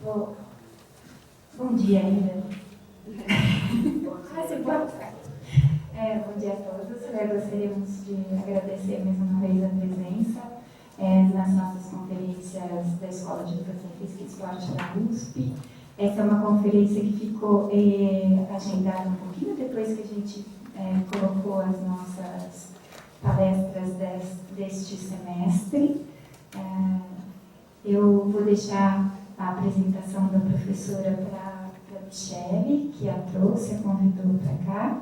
Bom dia ainda. Bom dia a todos. Gostaríamos de agradecer mais uma vez a presença nas nossas conferências da Escola de Educação Física e Esporte da USP. Essa é uma conferência que ficou agendada um pouquinho depois que a gente colocou as nossas palestras deste semestre. Eu vou deixar a apresentação da professora para a Michele, que a trouxe, a convidou para cá.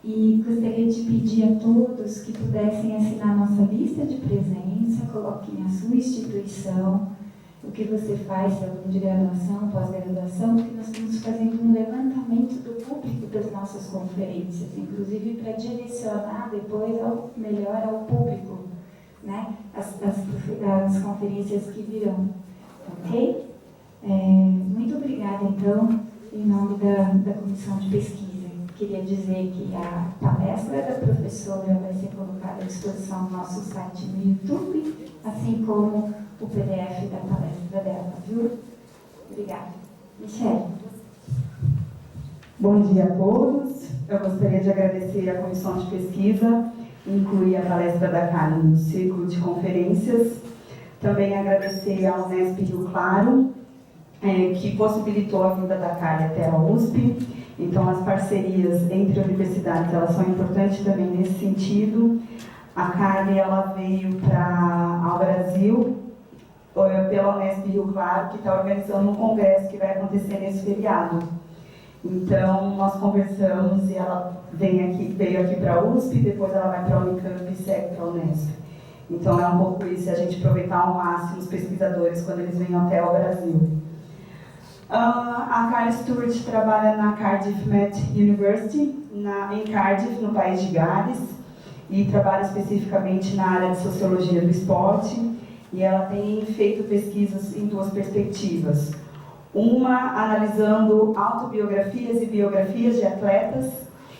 E gostaria de pedir a todos que pudessem assinar nossa lista de presença, coloquem a sua instituição, o que você faz, se é aluno de graduação, pós-graduação, porque nós estamos fazendo um levantamento do público das nossas conferências, inclusive para direcionar depois melhor ao público, né? As conferências que virão, ok? Muito obrigada, então, em nome da Comissão de Pesquisa. Queria dizer que a palestra da professora vai ser colocada à disposição do nosso site no YouTube, assim como o PDF da palestra dela, viu? Obrigada. Michele. Bom dia a todos. Eu gostaria de agradecer à Comissão de Pesquisa, incluir a palestra da Cardiff Ciclo de Conferências. Também agradecer ao Unesp Rio Claro, que possibilitou a vinda da Cardiff até a USP. Então, as parcerias entre universidades, elas são importantes também nesse sentido. A Cardiff, ela veio ao Brasil pela Unesp Rio Claro, que está organizando um congresso que vai acontecer nesse feriado. Então, nós conversamos e ela veio aqui para a USP, depois ela vai para a Unicamp e segue para a Unesp. Então, é um pouco isso, a gente aproveitar ao máximo os pesquisadores quando eles vêm até o Brasil. A Cardiff Stewart trabalha na Cardiff Metropolitan University, em Cardiff, no país de Gales, e trabalha especificamente na área de Sociologia do Esporte, e ela tem feito pesquisas em duas perspectivas. Uma, analisando autobiografias e biografias de atletas,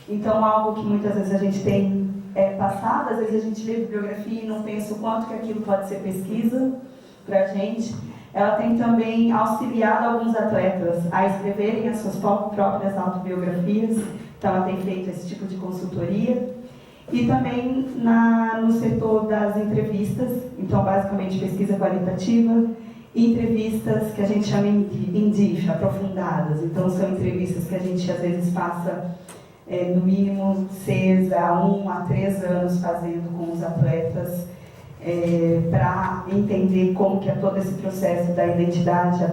então algo que muitas vezes a gente tem passado, às vezes a gente lê bibliografia e não pensa o quanto que aquilo pode ser pesquisa para a gente. Ela tem também auxiliado alguns atletas a escreverem as suas próprias autobiografias, então ela tem feito esse tipo de consultoria. E também no setor das entrevistas, então basicamente pesquisa qualitativa, e entrevistas que a gente chama em DIF, aprofundadas. Então são entrevistas que a gente às vezes passa no mínimo 6 a 1 a 3 anos fazendo com os atletas, para entender como que é todo esse processo da identidade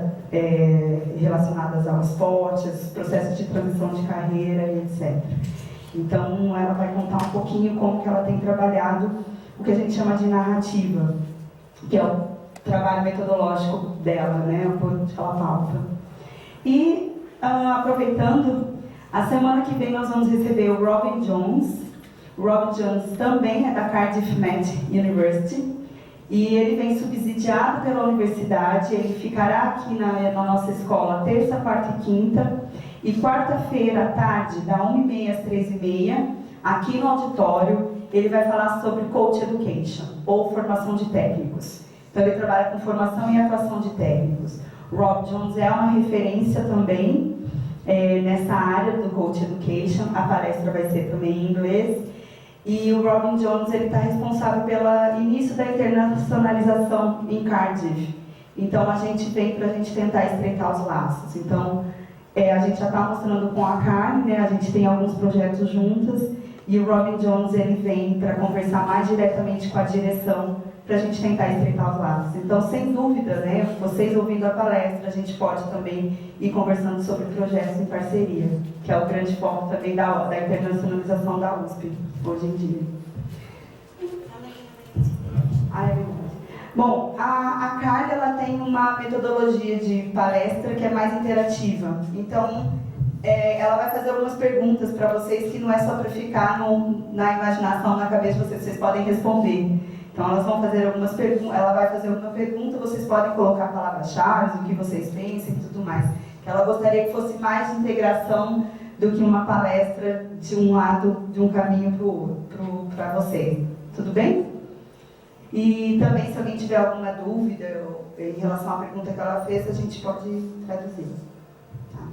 relacionadas ao esporte, os processos de transição de carreira e etc. Então, ela vai contar um pouquinho como que ela tem trabalhado o que a gente chama de narrativa, que é o trabalho metodológico dela, né, o que ela pauta. E, aproveitando, a semana que vem nós vamos receber o Robin Jones. O Robin Jones também é da Cardiff Metropolitan University e ele vem subsidiado pela universidade. Ele ficará aqui na nossa escola terça, quarta e quinta, e quarta-feira à tarde, da 1h30 às 3h30, aqui no auditório, ele vai falar sobre Coach Education, ou formação de técnicos. Então ele trabalha com formação e atuação de técnicos. O Rob Jones é uma referência também nessa área do Coach Education. A palestra vai ser também em inglês. E o Robin Jones está responsável pelo início da internacionalização em Cardiff. Então a gente vem para a gente tentar estreitar os laços. Então a gente já está mostrando com a Karen, né? A gente tem alguns projetos juntas, e o Robin Jones ele vem para conversar mais diretamente com a direção para a gente tentar estreitar os laços. Então, sem dúvida, né, vocês ouvindo a palestra, a gente pode também ir conversando sobre projetos em parceria, que é o grande foco também da internacionalização da USP, hoje em dia. É verdade. Bom, a Carla, ela tem uma metodologia de palestra que é mais interativa. Então, ela vai fazer algumas perguntas para vocês que não é só para ficar na imaginação, na cabeça de vocês podem responder. Então, elas vão fazer algumas perguntas, ela vai fazer uma pergunta, vocês podem colocar palavras-chave, o que vocês pensam e tudo mais. Ela gostaria que fosse mais de integração do que uma palestra de um lado, de um caminho para vocês. Tudo bem? E também, se alguém tiver alguma dúvida em relação à pergunta que ela fez, a gente pode traduzir. Tá.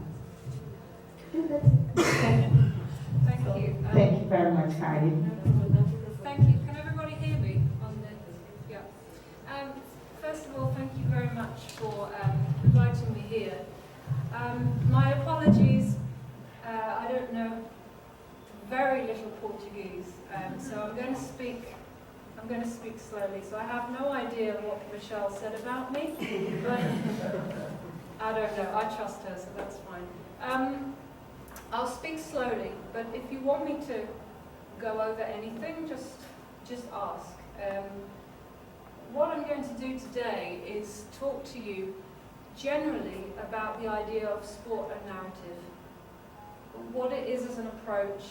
Thank you. Thank you very much, Cardi. Thank you. Can everybody hear me? Yeah. First of all, thank you very much for inviting me here. My apologies. I don't know very little Portuguese, so I'm going to speak slowly. So I have no idea what Michelle said about me, but I don't know. I trust her, so that's fine. I'll speak slowly, but if you want me to go over anything, just ask. What I'm going to do today is talk to you generally about the idea of sport and narrative, what it is as an approach,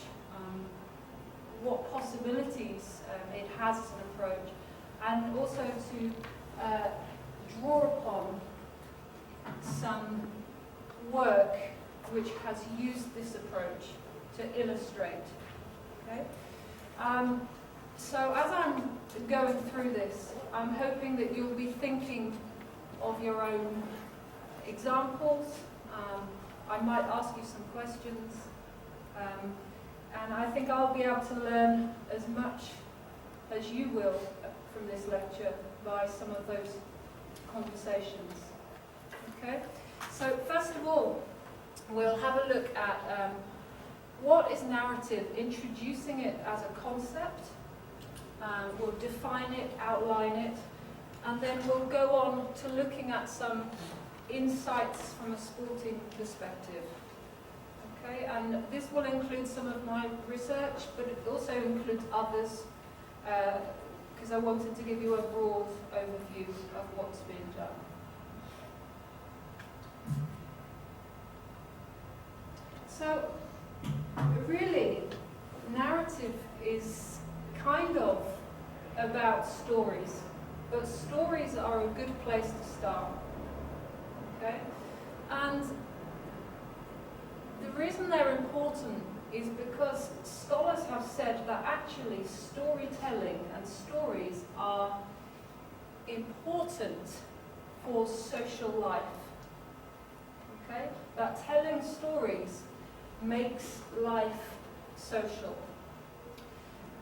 what possibilities it has as an approach, and also to draw upon some work which has used this approach to illustrate. Okay? So as I'm going through this, I'm hoping that you'll be thinking of your own examples. I might ask you some questions. And I think I'll be able to learn as much as you will from this lecture by some of those conversations. Okay? So first of all, we'll have a look at what is narrative, introducing it as a concept. We'll define it, outline it, and then we'll go on to looking at some insights from a sporting perspective. Okay, and this will include some of my research, but it also includes others, because I wanted to give you a broad overview of what's being done. So, really, narrative is kind of about stories, but stories are a good place to start. Okay, and the reason they're important is because scholars have said that actually storytelling and stories are important for social life. Okay? That telling stories makes life social.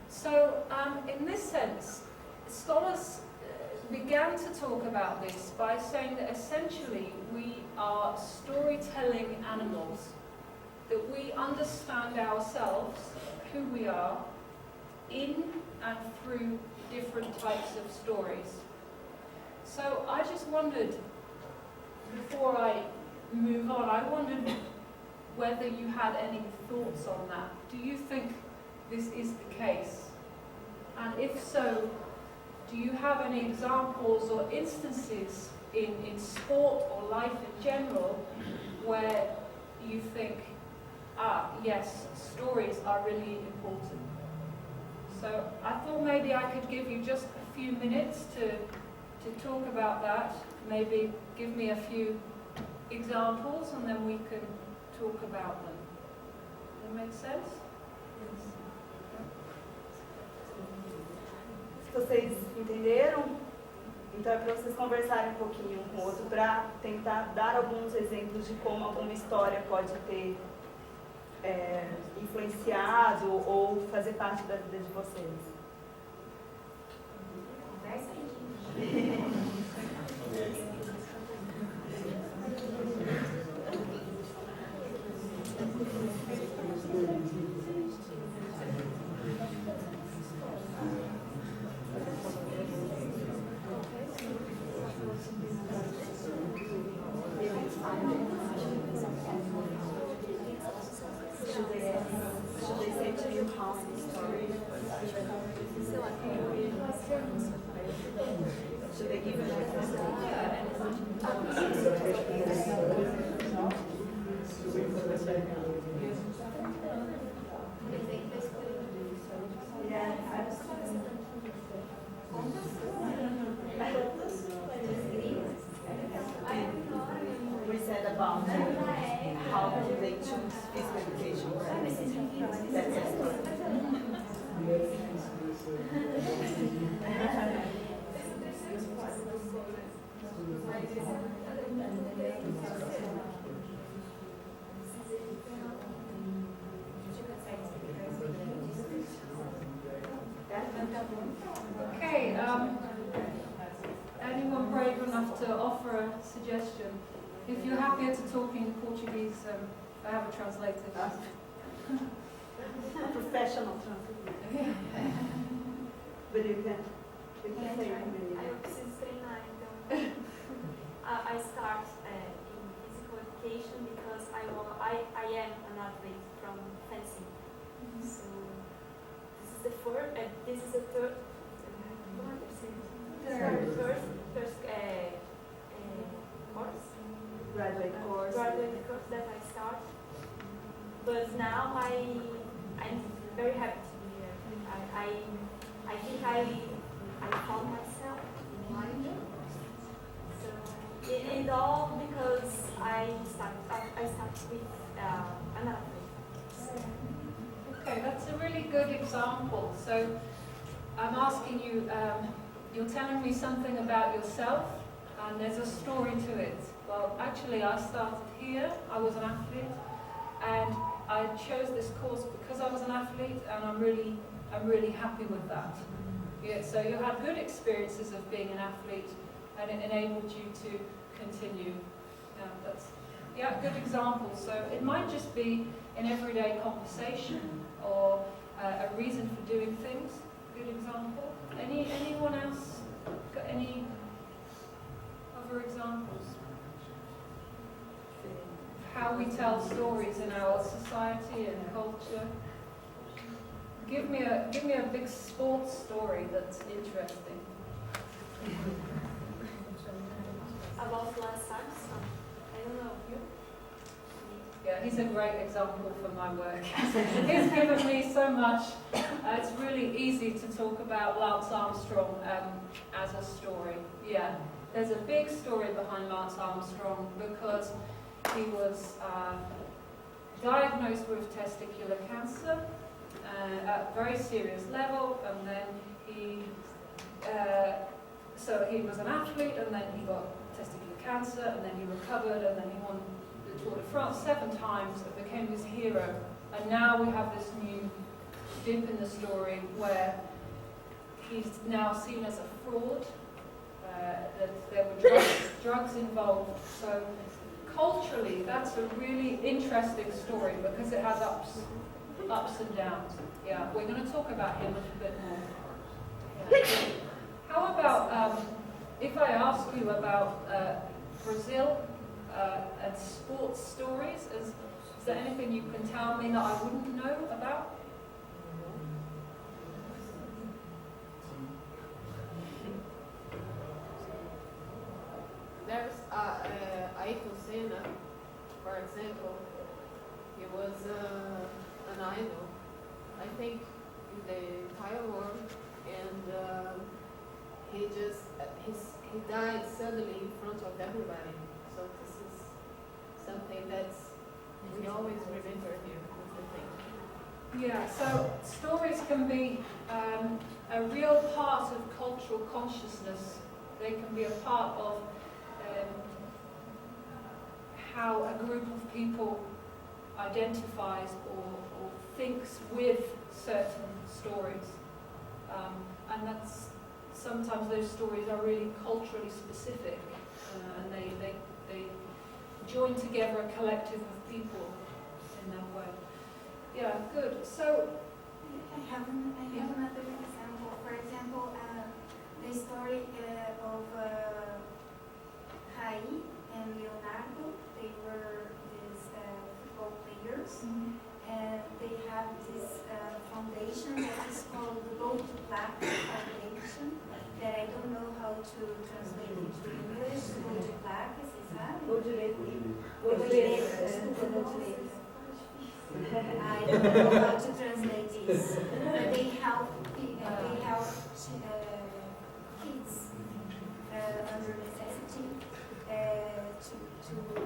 So, in this sense, scholars began to talk about this by saying that essentially we are storytelling animals, that we understand ourselves, who we are, in and through different types of stories. So I just wondered, before I move on, I wondered whether you had any thoughts on that. Do you think this is the case? And if so, do you have any examples or instances in sport or life in general where you think, yes, stories are really important? So I thought maybe I could give you just a few minutes to talk about that. Maybe give me a few examples and then we can talk about them. Does that make sense? Vocês entenderam? Então é para vocês conversarem um pouquinho um com o outro para tentar dar alguns exemplos de como alguma história pode ter influenciado ou fazer parte da vida de vocês. Conversa aí. We said about how they choose physical education. That's it. Okay, anyone brave enough to offer a suggestion? If you're happier to talk in Portuguese, I have a translator. Professional translator. But you can say Eu preciso treinar, então. I start in physical education because I am an athlete from fencing. So this is the third course. graduate course. Graduate course that I start. But now I'm very happy to be here. I think I found myself in life. So and all because I start with an athlete. Okay, that's a really good example. So I'm asking you, you're telling me something about yourself, and there's a story to it. Well, actually, I started here. I was an athlete, and I chose this course because I was an athlete, and I'm really happy with that. Yeah, so you had good experiences of being an athlete, and it enabled you to continue. Yeah, good example. So it might just be an everyday conversation or a reason for doing things. Good example. Anyone else got any other examples? How we tell stories in our society and culture. Give me a big sports story that's interesting. About last time, I don't know you. Yeah, he's a great example for my work. He's given me so much. It's really easy to talk about Lance Armstrong as a story. Yeah, there's a big story behind Lance Armstrong because he was diagnosed with testicular cancer at a very serious level, and then so he was an athlete, and then he got testicular cancer, and then he recovered, and then he won the Tour de France 7 times and became this hero. And now we have this new dip in the story where he's now seen as a fraud, that there were drugs involved. So culturally, that's a really interesting story because it has ups and downs. Yeah, we're going to talk about him a little bit more. Yeah. How about if I ask you about Brazil and sports stories? Is there anything you can tell me that I wouldn't know about? There's Ayrton Senna, for example. He was an idol, I think, in the entire world, and he died suddenly in front of everybody. So this is something that's we always remember here. Yeah, so stories can be a real part of cultural consciousness. They can be a part of how a group of people identifies or thinks with certain stories. And that's sometimes those stories are really culturally specific, and they join together a collective of people in that way. Yeah, good. So I have another example. For example, the story of Rai and Leonardo. They were these football players, and they have this foundation that is called the Gold Plaque Foundation. That I don't know how to translate into English. Gold Plaque, você sabe? Gold direito. I don't know how to translate this. But they help kids under necessity to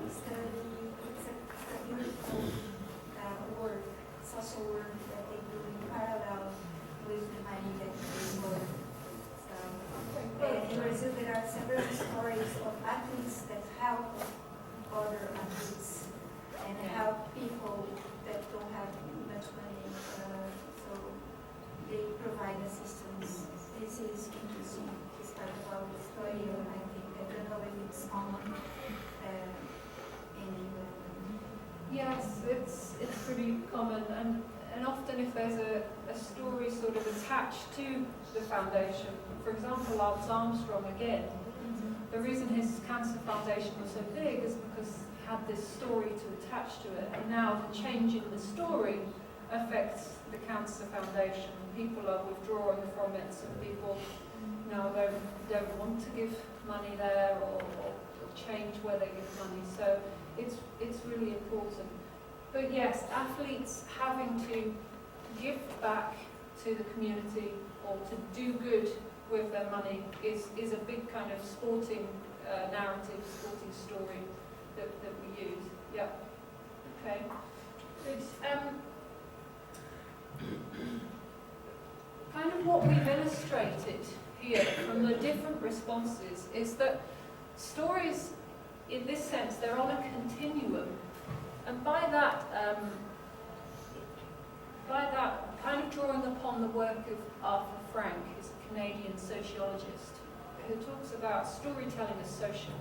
study. It's a beautiful work, social work that they do in parallel with the money that they work. In Brazil, there are several stories of It's pretty common, and often if there's a story sort of attached to the foundation, for example, Lance Armstrong again, the reason his cancer foundation was so big is because he had this story to attach to it, and now the change in the story affects the cancer foundation. People are withdrawing from it, so people now don't want to give money there or change where they give money. So it's really important. But yes, athletes having to give back to the community or to do good with their money is a big kind of sporting narrative, sporting story that we use. Yeah. Okay. Good. Kind of what we've illustrated here from the different responses is that stories, in this sense, they're on a continuum, and by that, kind of drawing upon the work of Arthur Frank, who's a Canadian sociologist, who talks about storytelling as social,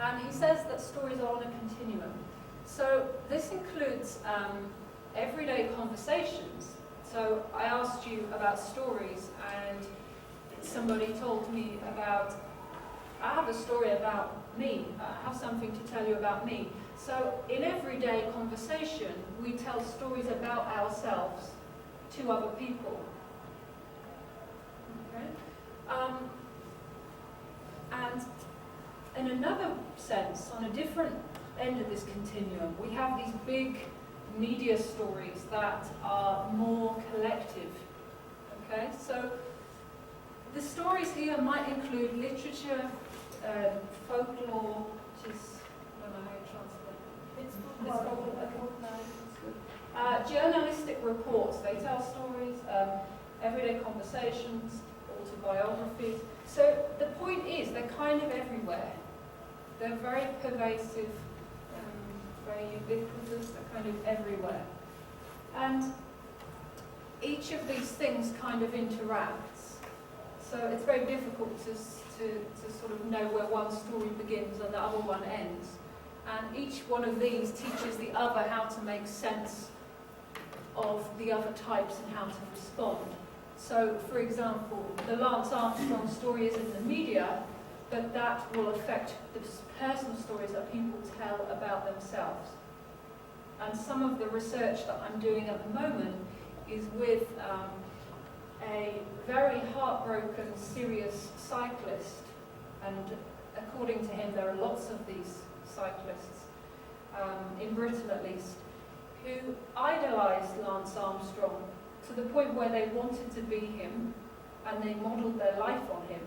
and he says that stories are on a continuum. So this includes everyday conversations. So I asked you about stories, and somebody told me about, I have a story about me, I have something to tell you about me. So in everyday conversation, we tell stories about ourselves to other people. Okay? And in another sense, on a different end of this continuum, we have these big media stories that are more collective. Okay, so the stories here might include literature, folklore, which is, I don't know how you translate. It's folklore. Journalistic reports, they tell stories, everyday conversations, autobiographies. So the point is, they're kind of everywhere. They're very pervasive, very ubiquitous, they're kind of everywhere. And each of these things kind of interacts. So it's very difficult to sort of know where one story begins and the other one ends. And each one of these teaches the other how to make sense of the other types and how to respond. So, for example, the Lance Armstrong story is in the media, but that will affect the personal stories that people tell about themselves. And some of the research that I'm doing at the moment is with a very heartbroken, serious cyclist, and according to him, there are lots of these cyclists, in Britain at least, who idolised Lance Armstrong to the point where they wanted to be him, and they modelled their life on him.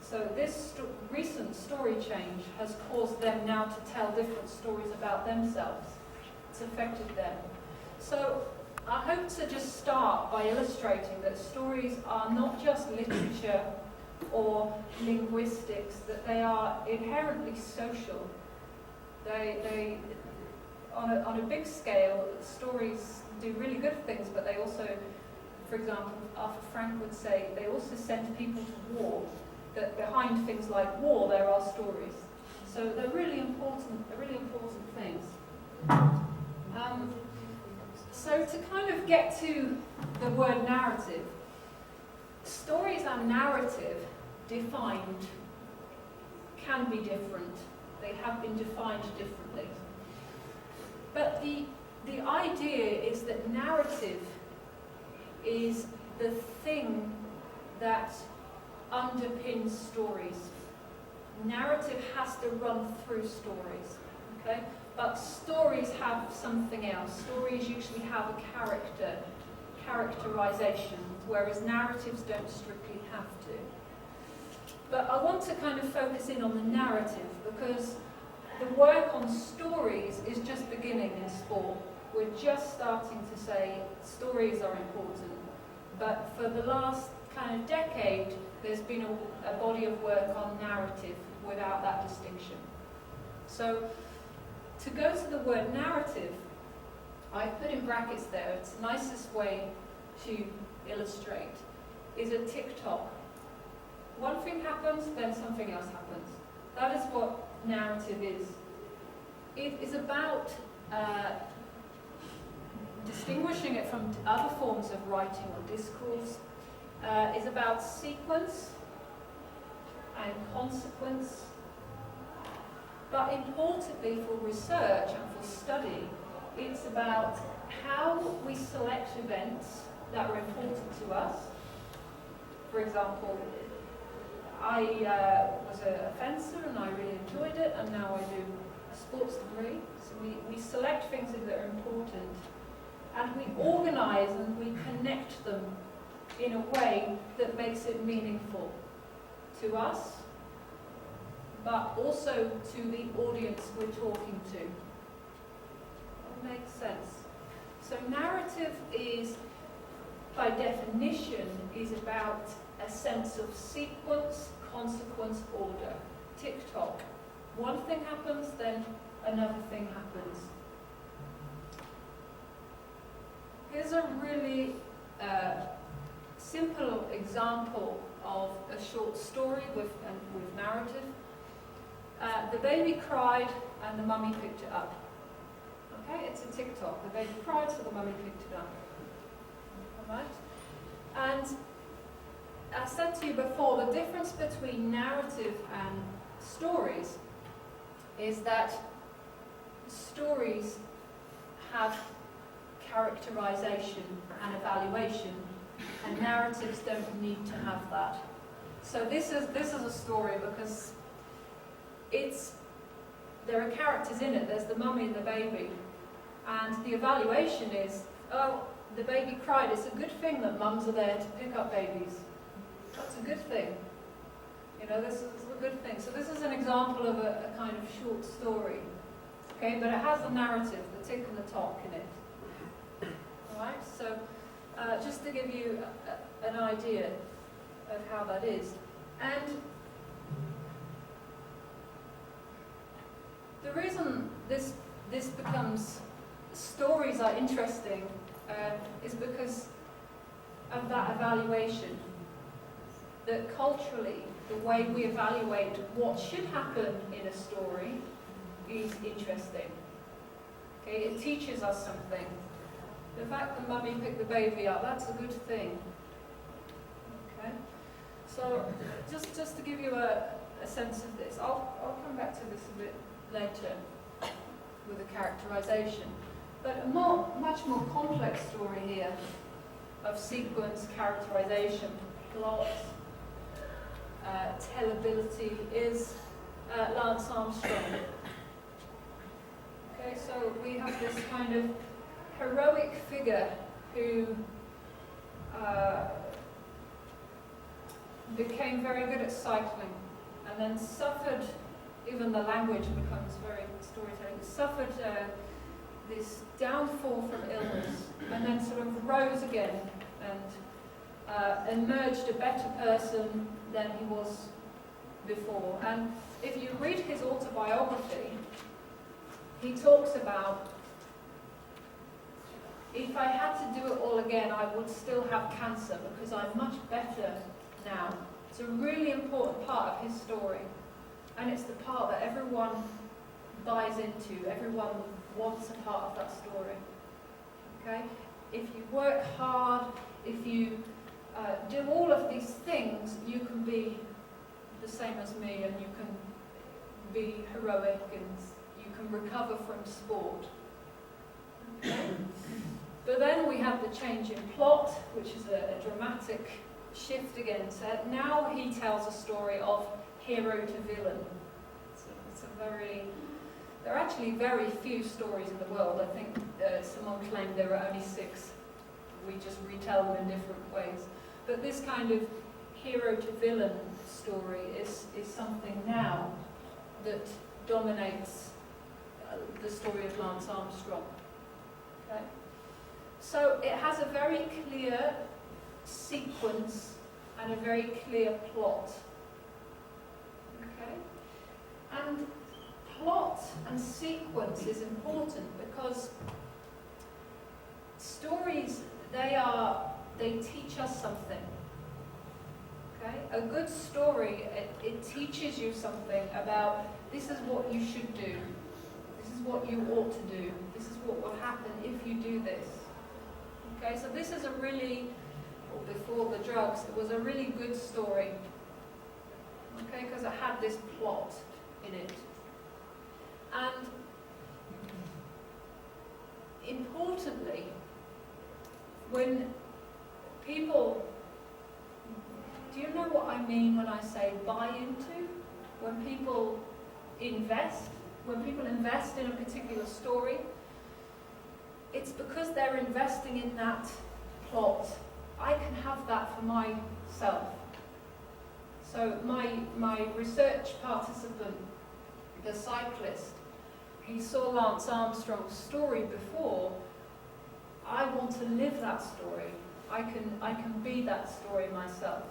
So this recent story change has caused them now to tell different stories about themselves. It's affected them. So I hope to just start by illustrating that stories are not just literature or linguistics, that they are inherently social. They on a big scale, stories do really good things, but they also, for example, Arthur Frank would say, they also send people to war. That behind things like war, there are stories. So they're really important things. So to kind of get to the word narrative, stories and narrative defined can be different. They have been defined differently. But the idea is that narrative is the thing that underpins stories. Narrative has to run through stories, okay? But stories have something else. Stories usually have a characterization, whereas narratives don't strictly have to. But I want to kind of focus in on the narrative, because the work on stories is just beginning in sport. We're just starting to say stories are important. But for the last kind of decade, there's been a body of work on narrative without that distinction. So, to go to the word narrative, I put in brackets there, it's the nicest way to illustrate, is a tick-tock. One thing happens, then something else happens. That is what narrative is. It is about distinguishing it from other forms of writing or discourse, is about sequence and consequence. But importantly for research and for study, it's about how we select events that are important to us. For example, I was a fencer and I really enjoyed it, and now I do a sports degree. So we select things that are important, and we organise and we connect them in a way that makes it meaningful to us, but also to the audience we're talking to. That makes sense. So narrative is, by definition, is about a sense of sequence, consequence, order. Tick-tock. One thing happens, then another thing happens. Here's a really simple example of a short story with narrative. The baby cried and the mummy picked it up. Okay, it's a tick-tock. The baby cried, so the mummy picked it up. Alright? And I said to you before, the difference between narrative and stories is that stories have characterization and evaluation, and narratives don't need to have that. So this is a story because there are characters in it. There's the mummy and the baby, and the evaluation is, oh, the baby cried. It's a good thing that mums are there to pick up babies. That's a good thing. You know, this is a good thing. So this is an example of a kind of short story. Okay, but it has a narrative, the tick and the tock in it. Alright, so just to give you an idea of how that is. And the reason this becomes, stories are interesting is because of that evaluation. That culturally, the way we evaluate what should happen in a story is interesting. Okay, it teaches us something. The fact that mummy picked the baby up, that's a good thing. Okay, so just to give you a sense of this, I'll come back to this a bit later with a characterization. But a much more complex story here of sequence, characterization, plot, tellability is Lance Armstrong. Okay, so we have this kind of heroic figure who became very good at cycling and then suffered, even the language becomes very storytelling, suffered this downfall from illness and then sort of rose again and emerged a better person than he was before. And if you read his autobiography, he talks about, if I had to do it all again, I would still have cancer because I'm much better now. It's a really important part of his story, and it's the part that everyone buys into. Everyone wants a part of that story. Okay? If you work hard, if you do all of these things, you can be the same as me, and you can be heroic, and you can recover from sport. Okay? But then we have the change in plot, which is a dramatic shift again. So now he tells a story of hero to villain. It's a very... There are actually very few stories in the world. I think someone claimed there are only 6. We just retell them in different ways. But this kind of hero to villain story is something now that dominates the story of Lance Armstrong. Okay? So it has a very clear sequence and a very clear plot. Okay? And plot and sequence is important because stories, they teach us something. Okay? A good story, it teaches you something about this is what you should do, this is what you ought to do, this is what will happen if you do this. Okay, so this is a really, or before the drugs, it was a really good story. Okay, because it had this plot in it. And importantly, when people, do you know what I mean when I say buy into? When people invest in a particular story, it's because they're investing in that plot. I can have that for myself. So my research participant, the cyclist, he saw Lance Armstrong's story before. I want to live that story. I can be that story myself.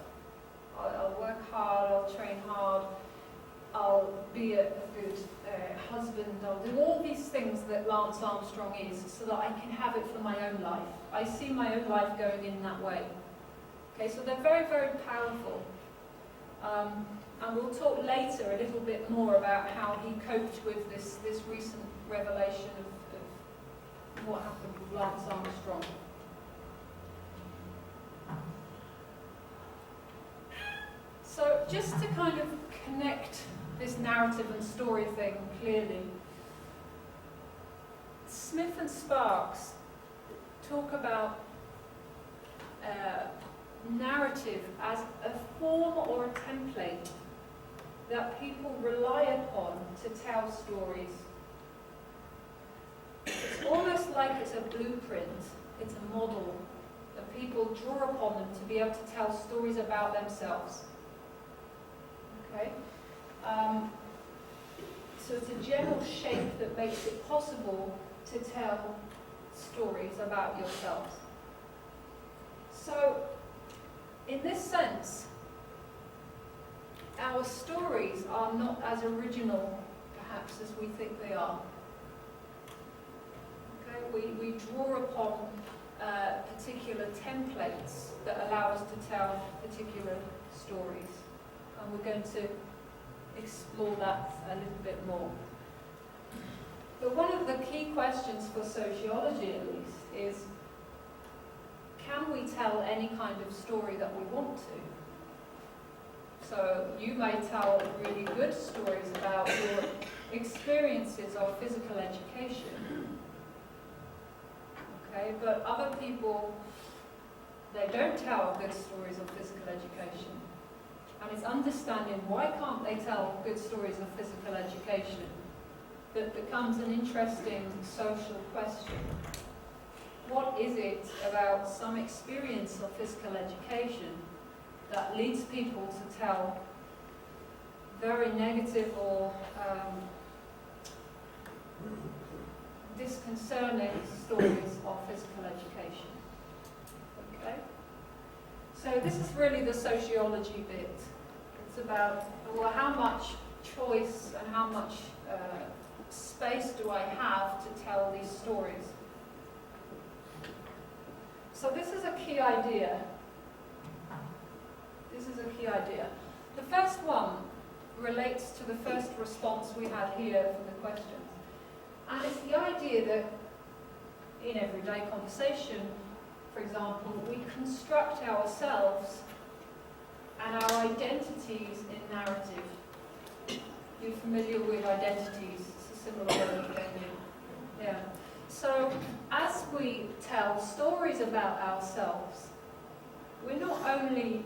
I'll work hard, I'll train hard, I'll be a good husband, I'll do all these things that Lance Armstrong is so that I can have it for my own life. I see my own life going in that way. Okay, so they're very, very powerful. And we'll talk later a little bit more about how he coped with this recent revelation of what happened with Lance Armstrong. So just to kind of connect this narrative and story thing clearly, Smith and Sparks talk about narrative as a form or a template that people rely upon to tell stories. It's almost like it's a blueprint, it's a model that people draw upon them to be able to tell stories about themselves. Okay? So it's a general shape that makes it possible to tell stories about yourselves. So, in this sense, our stories are not as original, perhaps, as we think they are. Okay? We draw upon particular templates that allow us to tell particular stories. And we're going to explore that a little bit more. But one of the key questions for sociology, at least, is can we tell any kind of story that we want to? So you may tell really good stories about your experiences of physical education. Okay, but other people, they don't tell good stories of physical education. And it's understanding why can't they tell good stories of physical education that becomes an interesting social question. What is it about some experience of physical education that leads people to tell very negative or disconcerting stories of physical education? Okay? So this is really the sociology bit. It's about, well, how much choice and how much space do I have to tell these stories? So this is a key idea. This is a key idea. The first one relates to the first response we had here from the questions. And it's the idea that in everyday conversation, for example, we construct ourselves and our identities in narrative. You're familiar with identities, it's a similar word, yeah. So as we tell stories about ourselves, we're not only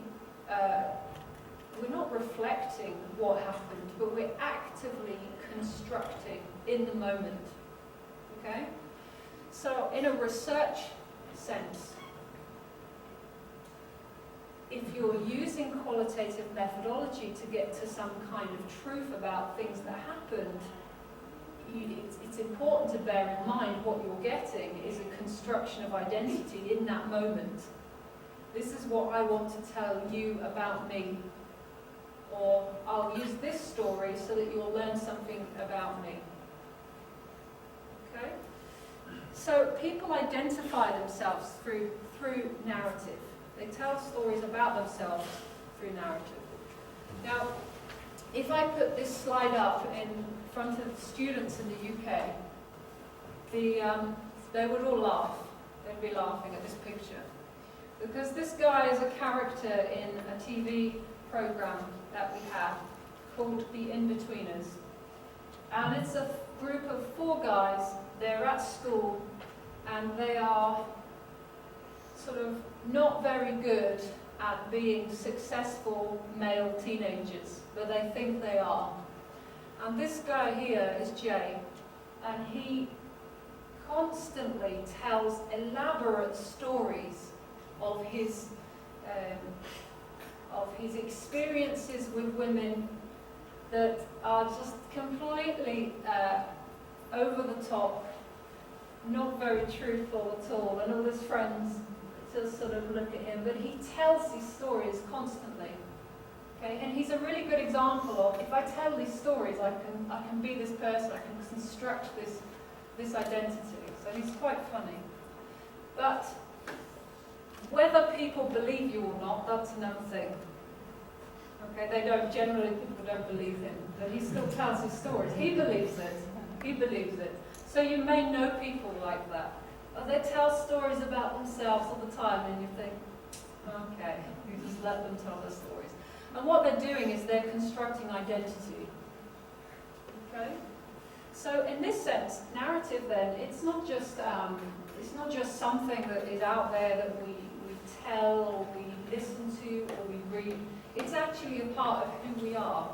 we're not reflecting what happened, but we're actively constructing in the moment. Okay? So in a research sense, if you're using qualitative methodology to get to some kind of truth about things that happened, it's important to bear in mind what you're getting is a construction of identity in that moment. This is what I want to tell you about me. Or I'll use this story so that you'll learn something about me. Okay? So people identify themselves through narrative. They tell stories about themselves through narrative. Now, if I put this slide up in front of students in the UK, they would all laugh. going to be laughing at this picture. Because this guy is a character in a TV program that we have called The In-Betweeners. And it's a group of 4 guys, they're at school, and they are sort of not very good at being successful male teenagers, but they think they are. And this guy here is Jay, and he constantly tells elaborate stories of his experiences with women that are just completely over the top, not very truthful at all, and all his friends just sort of look at him, but he tells these stories constantly. Okay, and he's a really good example of, if I tell these stories, I can be this person, I can construct this identity. So he's quite funny. But whether people believe you or not, that's another thing. Okay, people don't believe him, but he still tells his stories. He believes it. He believes it. So you may know people like that. They tell stories about themselves all the time, and you think, okay, you just let them tell their stories. And what they're doing is they're constructing identity. Okay? So in this sense, narrative then, it's not just something that is out there that we tell or we listen to or we read. It's actually a part of who we are.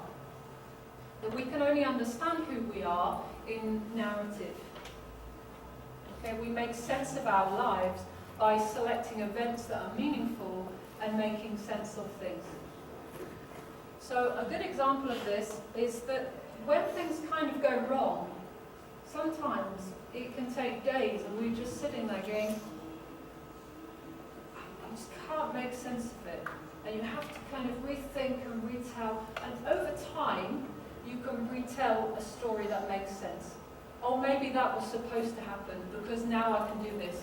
That we can only understand who we are in narrative. Okay, we make sense of our lives by selecting events that are meaningful and making sense of things. So a good example of this is that when things kind of go wrong, sometimes it can take days and we're just sitting there going, I just can't make sense of it. And you have to kind of rethink and retell, and over time you can retell a story that makes sense. Or maybe that was supposed to happen because now I can do this.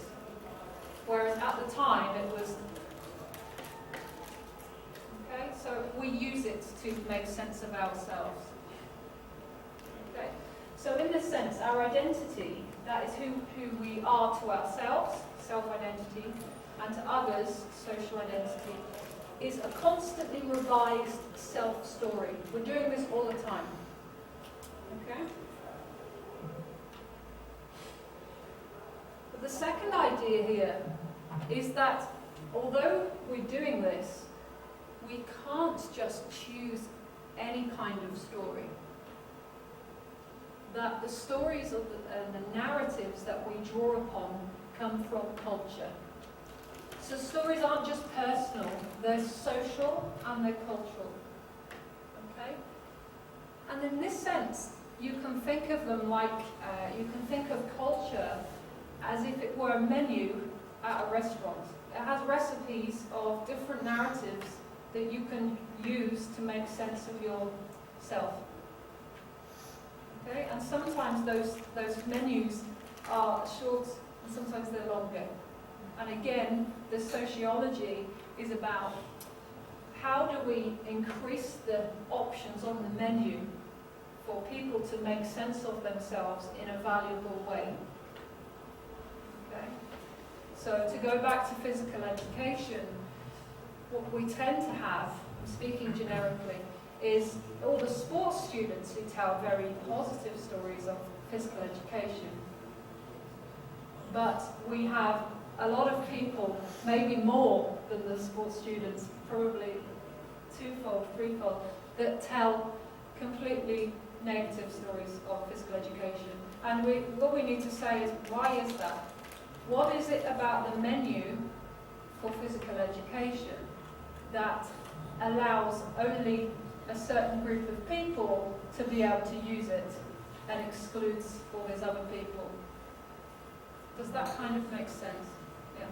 Whereas at the time it was, okay, so we use it to make sense of ourselves. Okay, so in this sense, our identity, that is who we are to ourselves, self-identity, and to others, social identity, is a constantly revised self-story. We're doing this all the time. Okay? But the second idea here is that although we're doing this, we can't just choose any kind of story. That the stories and the narratives that we draw upon come from culture. So stories aren't just personal, they're social and they're cultural. Okay? And in this sense, you can think of them like, you can think of culture as if it were a menu at a restaurant. It has recipes of different narratives that you can use to make sense of yourself. Okay? And sometimes those menus are short and sometimes they're longer. And again, the sociology is about how do we increase the options on the menu for people to make sense of themselves in a valuable way. Okay? So to go back to physical education, what we tend to have, I'm speaking generically, is all the sports students who tell very positive stories of physical education. But we have a lot of people, maybe more than the sports students, probably twofold, threefold, that tell completely negative stories of physical education. And what we need to say is, why is that? What is it about the menu for physical education that allows only a certain group of people to be able to use it and excludes all these other people? Does that kind of make sense? Yeah.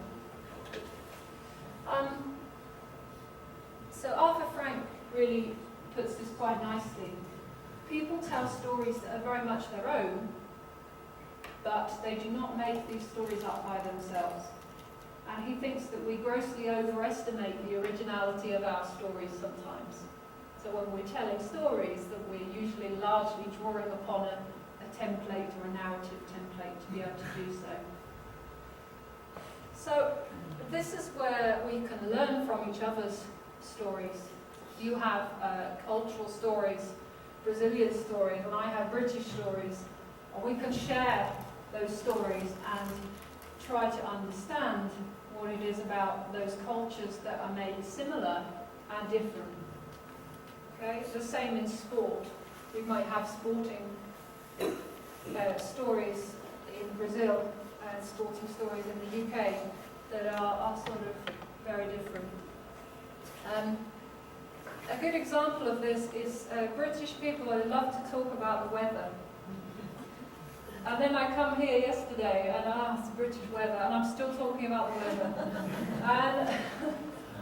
So Arthur Frank really puts this quite nicely. People tell stories that are very much their own, but they do not make these stories up by themselves. And he thinks that we grossly overestimate the originality of our stories sometimes. So when we're telling stories, that we're usually largely drawing upon a template or a narrative template to be able to do so. So this is where we can learn from each other's stories. You have cultural stories, Brazilian stories, and I have British stories. And we can share those stories and try to understand what it is about those cultures that are made similar and different. Okay, it's the same in sport. We might have sporting stories in Brazil and sporting stories in the UK that are sort of very different. A good example of this is British people who love to talk about the weather. And then I come here yesterday and I asked British weather, and I'm still talking about the weather. And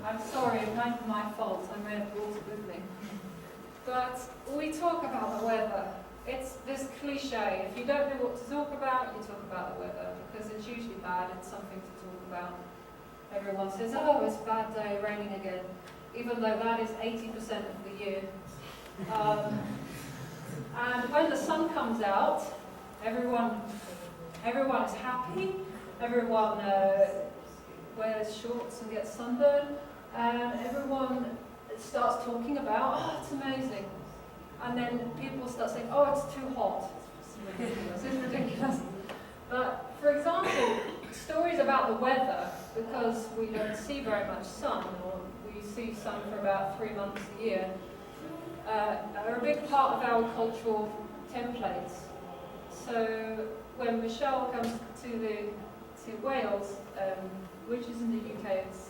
I'm sorry, it might be my fault, I may have brought it with me. But we talk about the weather. It's this cliche, if you don't know what to talk about, you talk about the weather, because it's usually bad, it's something to talk about. Everyone says, oh, it's a bad day, raining again, even though that is 80% of the year. And when the sun comes out, everyone is happy, everyone wears shorts and gets sunburned, and everyone starts talking about, oh, it's amazing. And then people start saying, oh, it's too hot. It's ridiculous. But, for example, stories about the weather, because we don't see very much sun, or we see sun for about 3 months a year, are a big part of our cultural templates. So when Michelle comes to Wales, which is in the UK, it's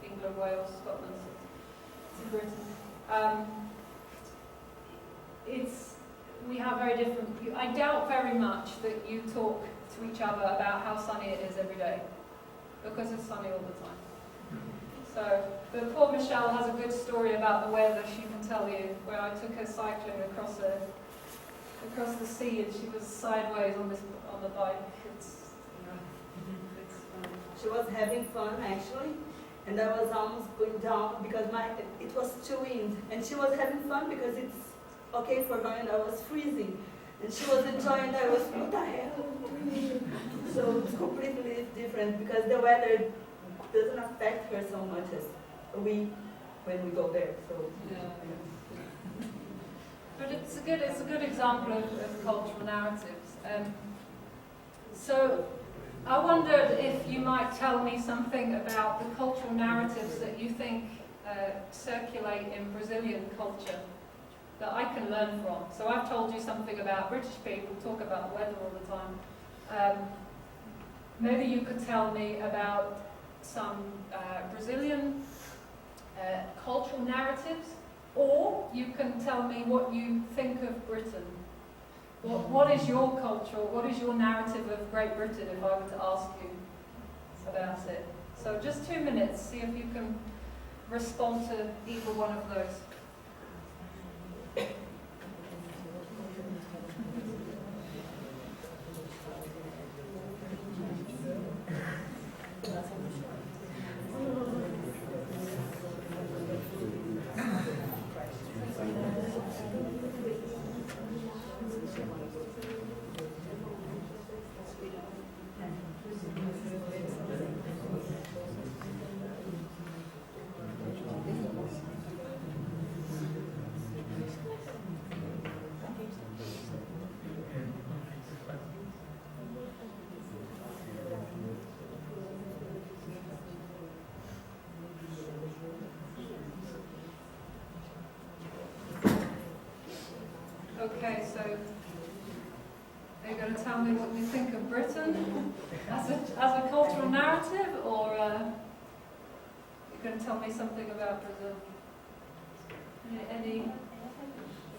England, Wales, Scotland, it's in Britain. We have very different. I doubt very much that you talk to each other about how sunny it is every day, because it's sunny all the time. So, but poor Michelle has a good story about the weather she can tell you, where I took her cycling across the sea, and she was sideways on the bike. She was having fun actually, and I was almost going down because it was too wind, and she was having fun because it's okay for her, and I was freezing, and she was enjoying. I was, what the hell? So it's completely different because the weather doesn't affect her so much as when we go there. So yeah. But it's a good example of cultural narratives. So I wondered if you might tell me something about the cultural narratives that you think circulate in Brazilian culture that I can learn from. So I've told you something about British people talk about the weather all the time. Maybe you could tell me about some Brazilian cultural narratives, or you can tell me what you think of Britain. What is your culture, what is your narrative of Great Britain, if I were to ask you about it? So just 2 minutes, see if you can respond to either one of those. Okay, so are you going to tell me what you think of Britain as a cultural narrative, or you're going to tell me something about Brazil? Any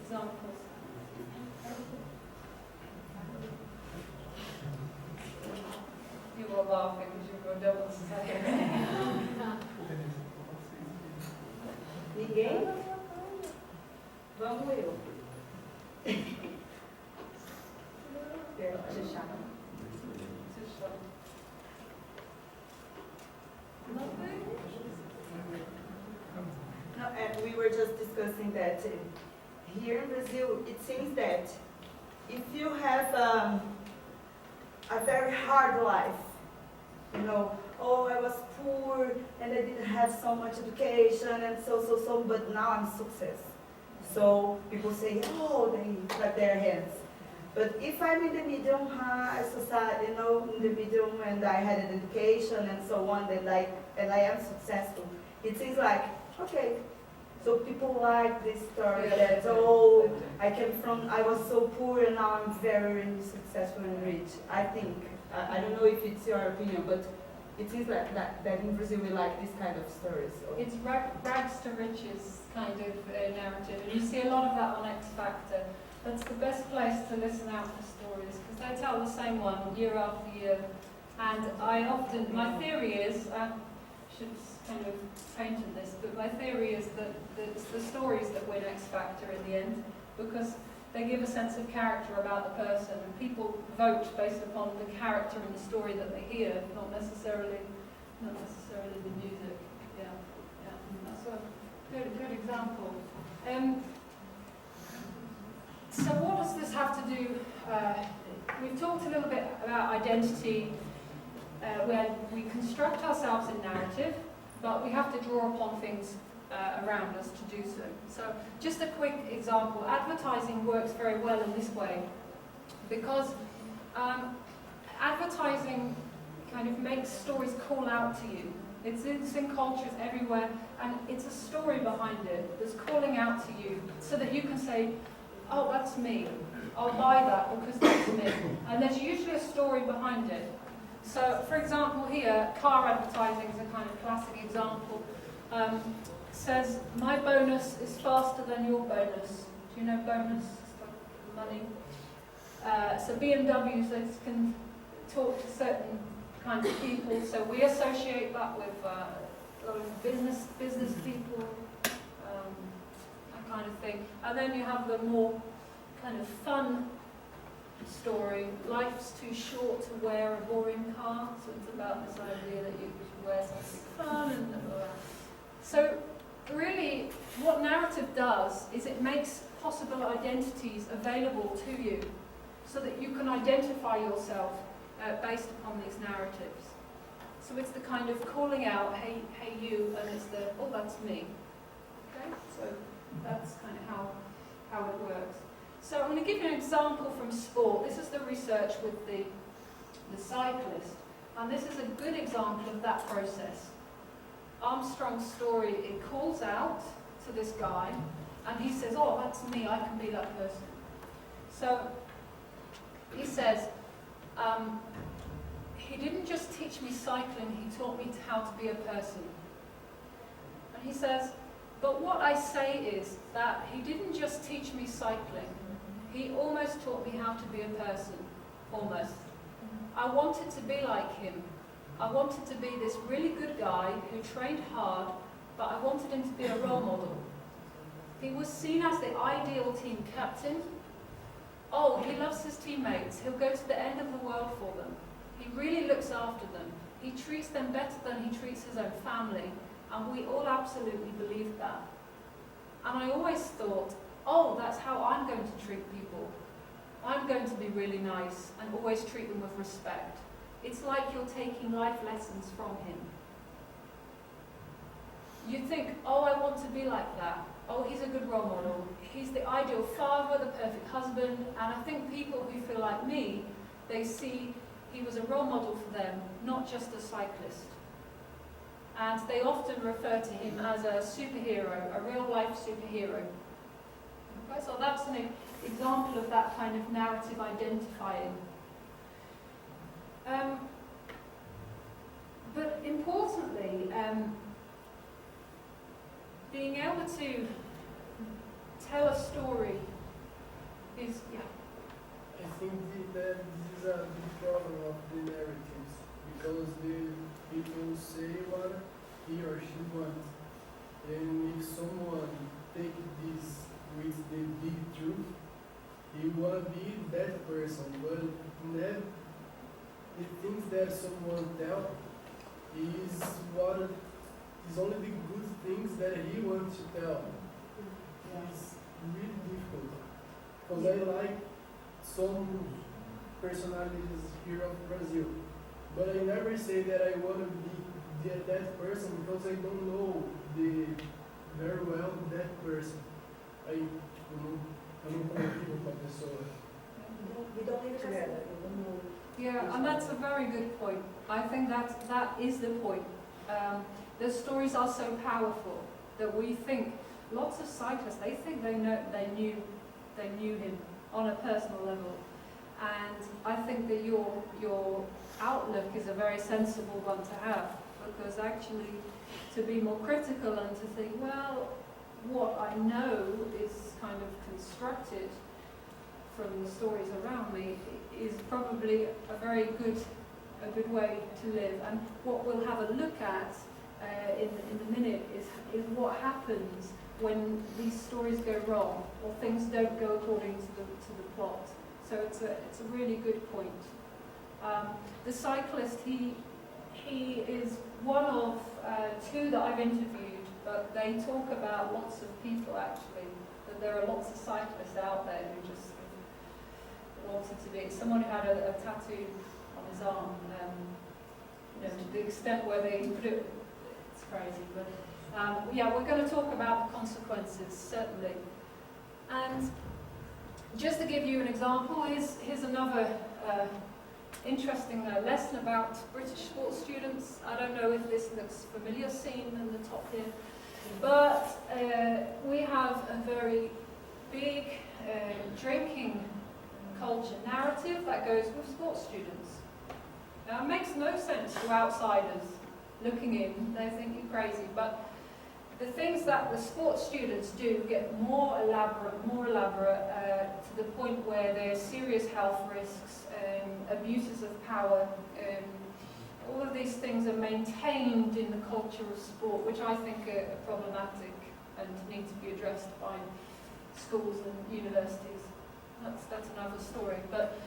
examples? You were laughing because you were don't want to say it. Ninguém? Vamos eu. No, and we were just discussing that here in Brazil, it seems that if you have a very hard life, oh, I was poor and I didn't have so much education and so, but now I'm success. So people say, oh, they clap their hands. But if I'm in the medium high society, you know, in the medium and I had an education and so on, and I am successful, it seems like, okay, so people like this story that, oh, I was so poor and now I'm very successful and rich. I think, I don't know if it's your opinion, but it seems like that in Brazil we like this kind of stories. So. It's rags to riches kind of narrative, and you see a lot of that on X Factor. That's the best place to listen out for stories, because they tell the same one year after year. And my theory is, I should kind of painted this, but my theory is that it's the stories that win X Factor in the end, because they give a sense of character about the person, and people vote based upon the character and the story that they hear, not necessarily the music. Yeah, that's a good example. So what does this have to do? We've talked a little bit about identity, where we construct ourselves in narrative, but we have to draw upon things around us to do so. So just a quick example. Advertising works very well in this way, because advertising kind of makes stories call out to you. It's in cultures everywhere, and it's a story behind it that's calling out to you, so that you can say, oh, that's me. I'll buy that because that's me. And there's usually a story behind it. So, for example, here, car advertising is a kind of classic example. Says, my bonus is faster than your bonus. Do you know bonus? It's like money. So BMWs, they can talk to certain kinds of people. So we associate that with a lot of business people, that kind of thing. And then you have the more kind of fun story. Life's too short to wear a boring car. So it's about this idea that you should wear something fun and all that. So really, what narrative does is it makes possible identities available to you, so that you can identify yourself based upon these narratives. So it's the kind of calling out, hey you, and it's the, oh, that's me. Okay, so that's kind of how it works. So I'm going to give you an example from sport. This is the research with the cyclist, and this is a good example of that process. Armstrong's story, it calls out to this guy, and he says, oh, that's me, I can be that person. So he says, he didn't just teach me cycling, he taught me how to be a person. And he says, but what I say is that he didn't just teach me cycling, he almost taught me how to be a person, almost. I wanted to be like him. I wanted to be this really good guy who trained hard, but I wanted him to be a role model. He was seen as the ideal team captain. Oh, he loves his teammates. He'll go to the end of the world for them. He really looks after them. He treats them better than he treats his own family. And we all absolutely believed that. And I always thought, oh, that's how I'm going to treat people. I'm going to be really nice and always treat them with respect. It's like you're taking life lessons from him. You think, oh, I want to be like that. Oh, he's a good role model. He's the ideal father, the perfect husband. And I think people who feel like me, they see he was a role model for them, not just a cyclist. And they often refer to him as a superhero, a real-life superhero. Okay, so that's an example of that kind of narrative identifying. But importantly, being able to tell a story is, I think that this is a big problem of the narratives, because the people say what he or she wants, and if someone take this with the big truth, he wanna be that person, but never. The things that someone tells is what is only the good things that he wants to tell. It's really difficult, because I like some personalities here of Brazil. but I never say that I want to be that person because I don't know very well that person. Eu não convivo com a pessoa. We don't live together. Yeah, and that's a very good point. I think that is the point. The stories are so powerful that we think, lots of cyclists, they think they knew him on a personal level. And I think that your outlook is a very sensible one to have, because actually to be more critical and to think, well, what I know is kind of constructed from the stories around me is probably a very good way to live. And what we'll have a look at in a minute is what happens when these stories go wrong or things don't go according to the plot. So it's a really good point. The cyclist, he is one of two that I've interviewed, but they talk about lots of people actually, that there are lots of cyclists out there who just wanted to be. Someone who had a tattoo on his arm, to the extent where they put it, it's crazy, but yeah, we're going to talk about the consequences, certainly. And just to give you an example, here's another interesting lesson about British sports students. I don't know if this looks familiar, seen in the top here, but we have a very big drinking culture narrative that goes with sports students. Now, it makes no sense to outsiders looking in. They think you're crazy, but the things that the sports students do get more elaborate to the point where there's serious health risks, abuses of power. All of these things are maintained in the culture of sport, which I think are problematic and need to be addressed by schools and universities. That's another story. But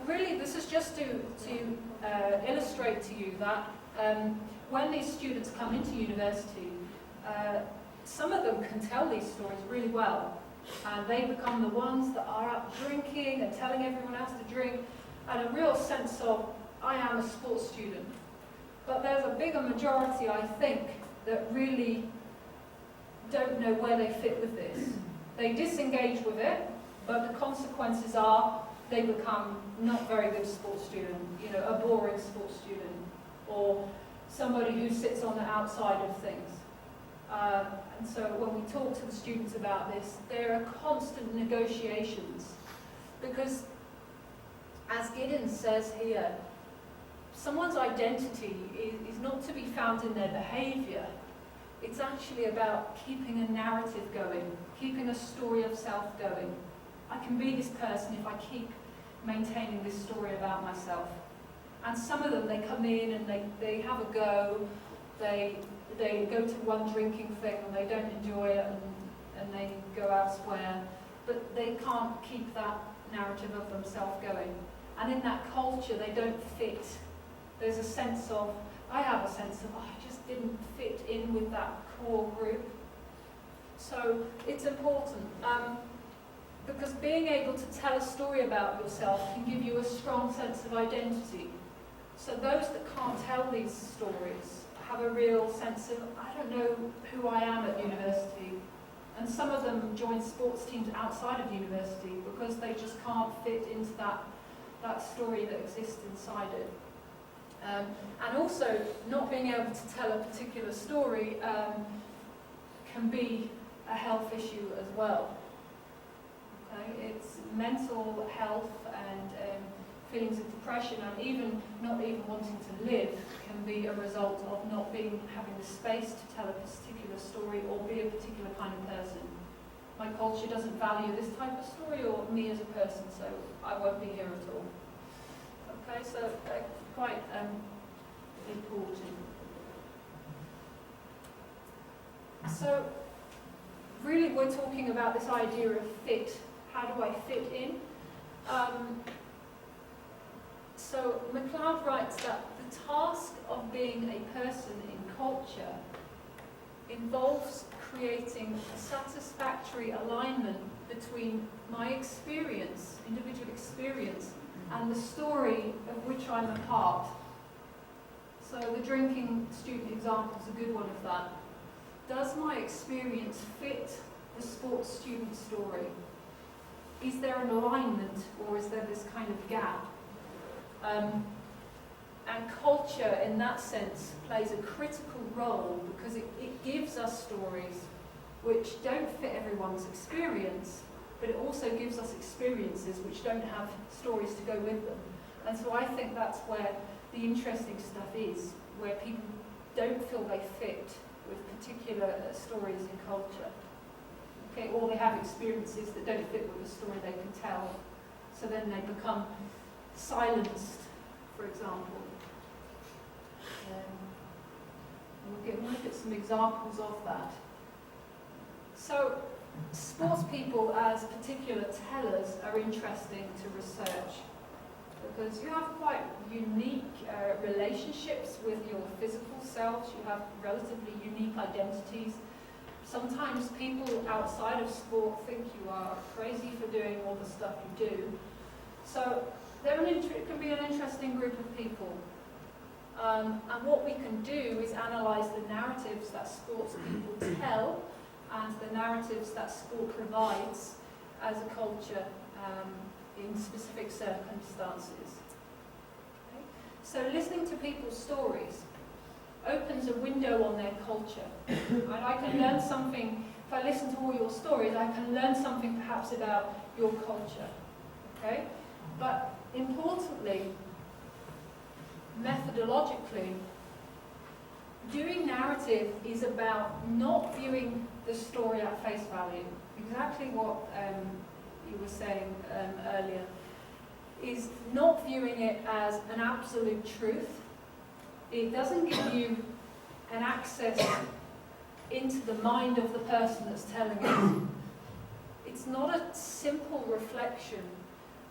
really, this is just to illustrate to you that when these students come into university, some of them can tell these stories really well, and they become the ones that are out drinking and telling everyone else to drink, and a real sense of, I am a sports student. But there's a bigger majority, I think, that really don't know where they fit with this. They disengage with it, but the consequences are they become not very good sports student, a boring sports student, or somebody who sits on the outside of things. And so when we talk to the students about this, there are constant negotiations, because as Giddens says here, someone's identity is not to be found in their behaviour. It's actually about keeping a narrative going, keeping a story of self going. I can be this person if I keep maintaining this story about myself. And some of them, they come in and they have a go, they go to one drinking thing and they don't enjoy it and they go elsewhere, but they can't keep that narrative of themselves going. And in that culture, they don't fit. There's a sense of, I have a sense of, I just didn't fit in with that core group. So it's important, because being able to tell a story about yourself can give you a strong sense of identity. So those that can't tell these stories have a real sense of, I don't know who I am at university. And some of them join sports teams outside of university because they just can't fit into that story that exists inside it. And also, not being able to tell a particular story can be a health issue as well. Okay? It's mental health and feelings of depression, and even not even wanting to live can be a result of not having the space to tell a particular story or be a particular kind of person. My culture doesn't value this type of story or me as a person, so I won't be here at all. Okay, so they're quite important. So really we're talking about this idea of fit. How do I fit in? So MacLeod writes that the task of being a person in culture involves creating a satisfactory alignment between my experience, individual experience, and the story of which I'm a part. So the drinking student example is a good one of that. Does my experience fit the sports student story? Is there an alignment, or is there this kind of gap? And culture, in that sense, plays a critical role because it gives us stories which don't fit everyone's experience, but it also gives us experiences which don't have stories to go with them. And so I think that's where the interesting stuff is, where people don't feel they fit with particular stories in culture. Okay, or they have experiences that don't fit with the story they can tell, so then they become silenced, for example. We'll look at some examples of that. So, sports people as particular tellers are interesting to research because you have quite unique relationships with your physical selves. You have relatively unique identities. Sometimes people outside of sport think you are crazy for doing all the stuff you do. So it can be an interesting group of people. And what we can do is analyse the narratives that sports people tell and the narratives that sport provides as a culture in specific circumstances. Okay? So listening to people's stories opens a window on their culture. And I can learn something, if I listen to all your stories, I can learn something perhaps about your culture. Okay? But importantly, methodologically, doing narrative is about not viewing the story at face value. Exactly what you were saying earlier, is not viewing it as an absolute truth. It doesn't give you an access into the mind of the person that's telling it. It's not a simple reflection,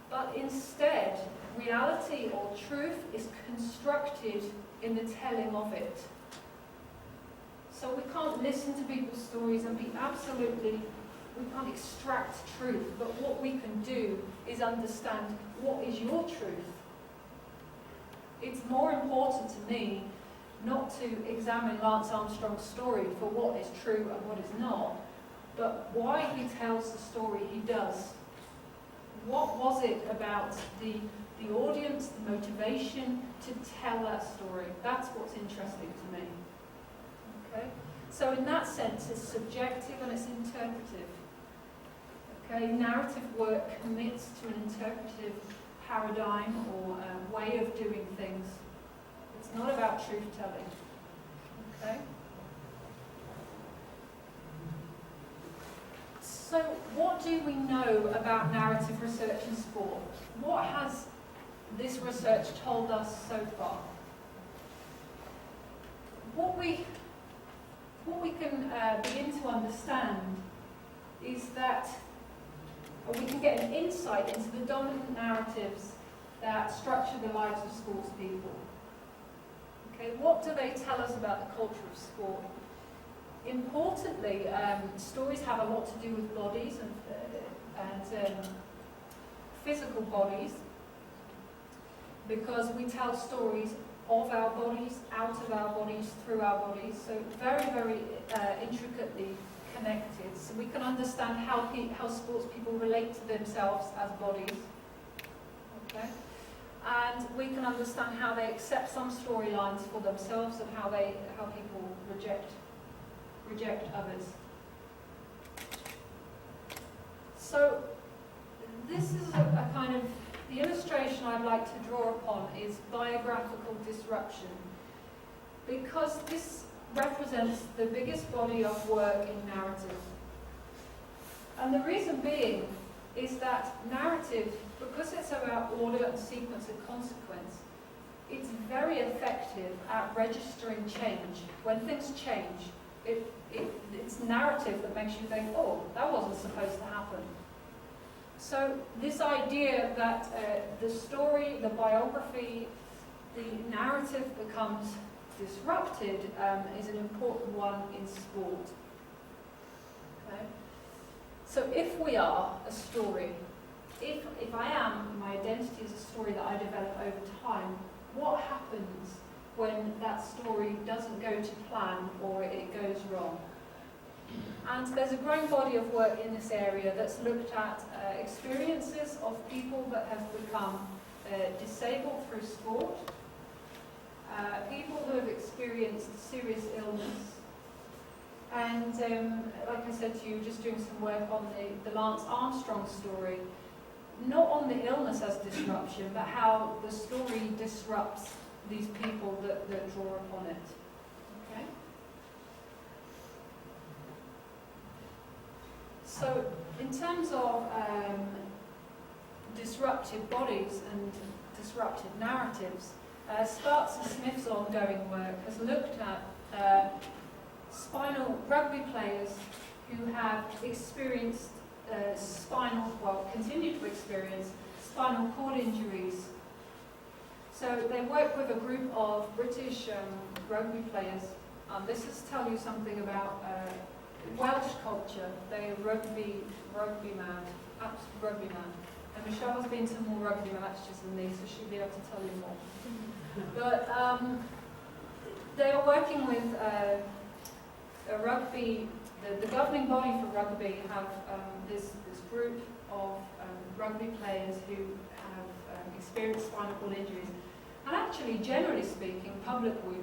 but instead, reality or truth is constructed in the telling of it. So we can't listen to people's stories and be absolutely, we can't extract truth, but what we can do is understand what is your truth. It's more important to me not to examine Lance Armstrong's story for what is true and what is not, but why he tells the story he does. What was it about the audience, the motivation to tell that story? That's what's interesting to me. Okay? So in that sense, it's subjective and it's interpretive. Okay? Narrative work commits to an interpretive paradigm or way of doing things. It's not about truth-telling. Okay? So what do we know about narrative research in sport? What has this research told us so far? What we can begin to understand is that we can get an insight into the dominant narratives that structure the lives of sports people. Okay, what do they tell us about the culture of sport? Importantly, stories have a lot to do with bodies and physical bodies, because we tell stories of our bodies, out of our bodies, through our bodies, so very, very intricately connected. So we can understand how sports people relate to themselves as bodies. Okay? And we can understand how they accept some storylines for themselves and how people reject others. So this is a kind of, the illustration I'd like to draw upon is biographical disruption, because this represents the biggest body of work in narrative. And the reason being is that narrative, because it's about order and sequence and consequence, it's very effective at registering change. When things change, it's narrative that makes you think, oh, that wasn't supposed to happen. So this idea that the story, the biography, the narrative becomes disrupted is an important one in sport. Okay? So if we are a story, if I am, my identity is a story that I develop over time, what happens when that story doesn't go to plan or it goes wrong. And there's a growing body of work in this area that's looked at experiences of people that have become disabled through sport, people who have experienced serious illness, and like I said to you, just doing some work on the Lance Armstrong story, not on the illness as disruption, but how the story disrupts these people that draw upon it. Okay? So, in terms of disruptive bodies and disruptive narratives, Sparks and Smith's ongoing work has looked at spinal rugby players who have experienced continue to experience spinal cord injuries. So they work with a group of British rugby players. This is tell you something about Welsh culture. They're rugby man, absolute rugby man. And Michelle has been to more rugby matches than me, so she'll be able to tell you more. But they are working with a rugby. The governing body for rugby have this group of rugby players who have experienced spinal cord injuries. And actually, generally speaking, publicly,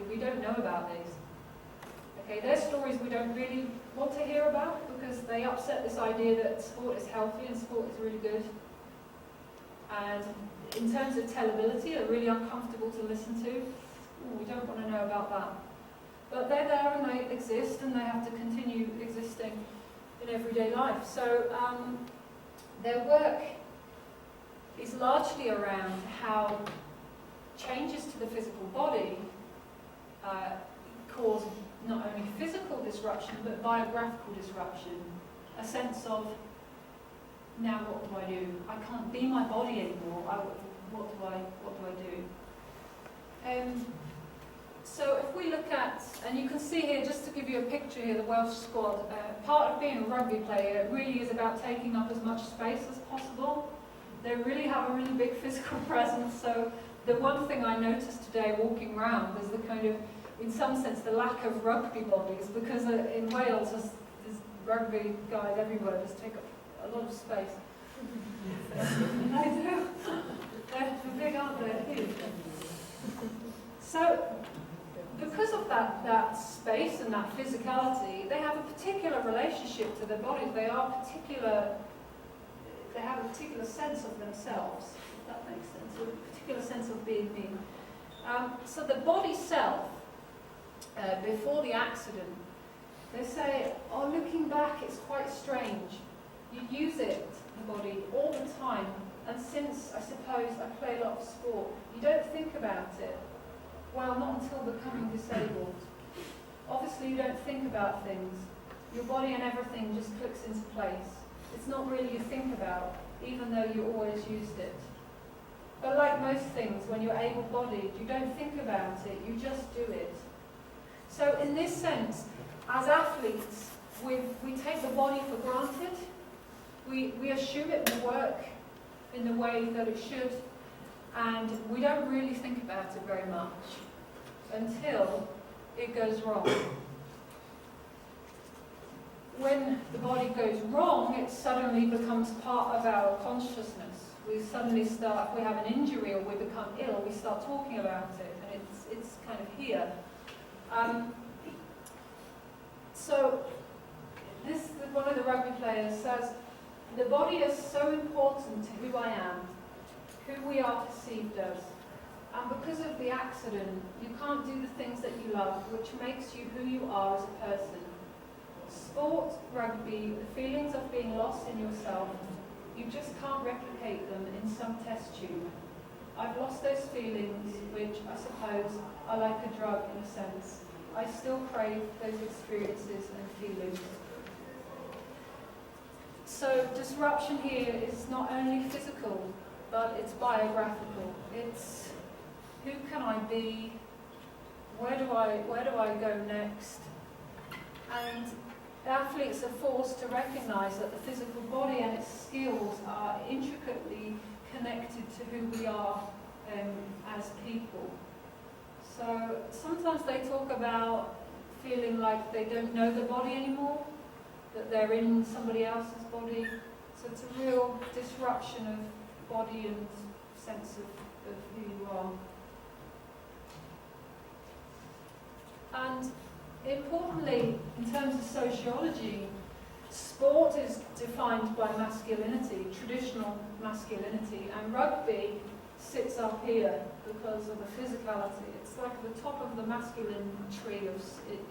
we don't know about these. Okay, their stories we don't really want to hear about because they upset this idea that sport is healthy and sport is really good. And in terms of tellability, they're really uncomfortable to listen to. Ooh, we don't want to know about that. But they're there and they exist and they have to continue existing in everyday life. So their work is largely around how changes to the physical body cause not only physical disruption but biographical disruption. A sense of, now what do I do? I can't be my body anymore. What do I do? So if we look at, and you can see here, just to give you a picture here, the Welsh squad, part of being a rugby player really is about taking up as much space as possible. They really have a really big physical presence, so the one thing I noticed today walking around is the kind of, in some sense, the lack of rugby bodies, because in Wales there's rugby guys everywhere, just take up a lot of space. I do. They're big, aren't they? Huge. So, because of that space and that physicality, they have a particular relationship to their bodies. They have a particular sense of themselves, if that makes sense, or a particular sense of being me. So the body self, before the accident, they say, looking back, it's quite strange. You use it, the body, all the time, and since, I suppose, I play a lot of sport, you don't think about it. Well, not until becoming disabled. Obviously, you don't think about things. Your body and everything just clicks into place. It's not really you think about, even though you always used it. But like most things, when you're able-bodied, you don't think about it, you just do it. So in this sense, as athletes, we take the body for granted. We assume it will work in the way that it should, and we don't really think about it very much until it goes wrong. When the body goes wrong, it suddenly becomes part of our consciousness. We suddenly start, if we have an injury or we become ill, we start talking about it, and it's kind of here. So one of the rugby players says, the body is so important to who I am, who we are perceived as. And because of the accident, you can't do the things that you love, which makes you who you are as a person. Sport, rugby, the feelings of being lost in yourself, you just can't replicate them in some test tube. I've lost those feelings, which I suppose are like a drug in a sense. I still crave those experiences and feelings. So disruption here is not only physical, but it's biographical. It's who can I be? Where do I go next? And athletes are forced to recognize that the physical body and its skills are intricately connected to who we are as people. So sometimes they talk about feeling like they don't know the body anymore, that they're in somebody else's body. So it's a real disruption of body and sense of who you are. And importantly, in terms of sociology, sport is defined by masculinity, traditional masculinity, and rugby sits up here because of the physicality. It's like the top of the masculine tree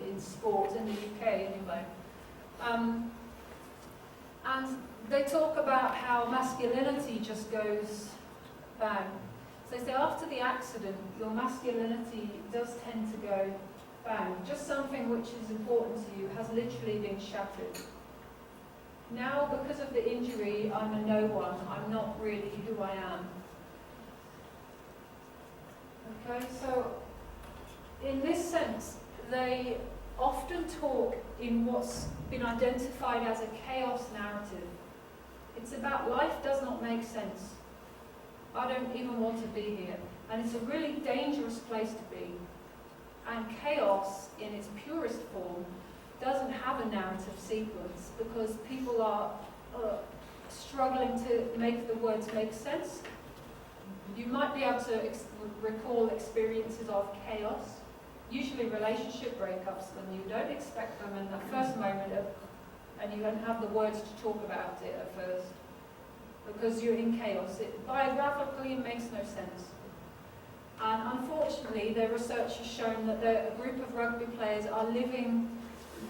in sport, in the UK anyway. And they talk about how masculinity just goes bang. So they say after the accident, your masculinity does tend to go bang. Just something which is important to you has literally been shattered. Now, because of the injury, I'm a no one. I'm not really who I am. Okay, so in this sense, they often talk in what's been identified as a chaos narrative. It's about life does not make sense. I don't even want to be here. And it's a really dangerous place to be. And chaos, in its purest form, doesn't have a narrative sequence because people are struggling to make the words make sense. You might be able to recall experiences of chaos, usually relationship breakups, when you don't expect them in that first moment and you don't have the words to talk about it at first because you're in chaos. Biographically, it makes no sense. And unfortunately, the research has shown that a group of rugby players are living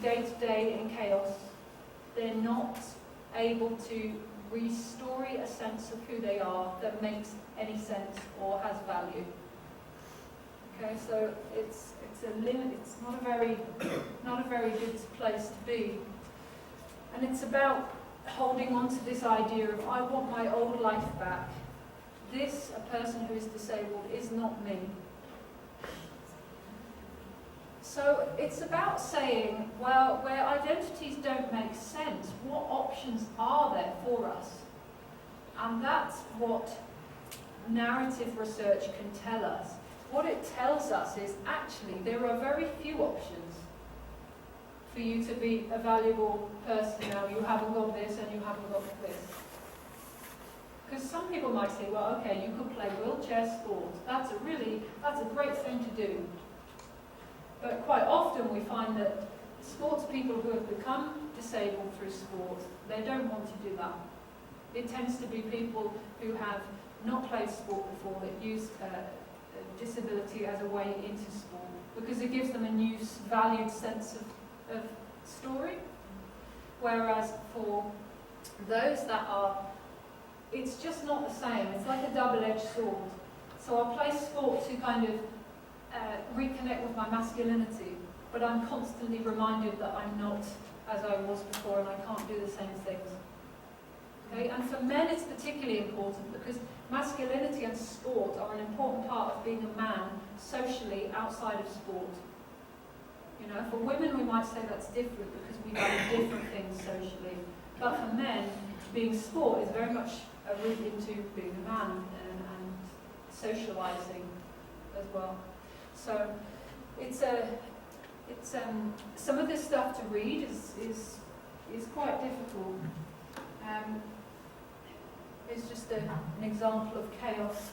day to day in chaos. They're not able to re-story a sense of who they are that makes any sense or has value. Okay, so it's a limit. It's not a very good place to be, and it's about holding on to this idea of I want my old life back. This, a person who is disabled, is not me. So it's about saying, well, where identities don't make sense, what options are there for us? And that's what narrative research can tell us. What it tells us is actually there are very few options for you to be a valuable person now. You haven't got this and you haven't got this. Because some people might say, well, okay, you could play wheelchair sport. That's a great thing to do. But quite often we find that sports people who have become disabled through sport, they don't want to do that. It tends to be people who have not played sport before that use disability as a way into sport because it gives them a new valued sense of story. Whereas for those that are, it's just not the same. It's like a double-edged sword. So I play sport to kind of reconnect with my masculinity, but I'm constantly reminded that I'm not as I was before and I can't do the same things. Okay? And for men it's particularly important because masculinity and sport are an important part of being a man socially outside of sport. You know, for women we might say that's different because we value different things socially, but for men, being sport is very much a route into being a man and socialising as well. So it's some of this stuff to read is quite difficult. It's just an example of chaos.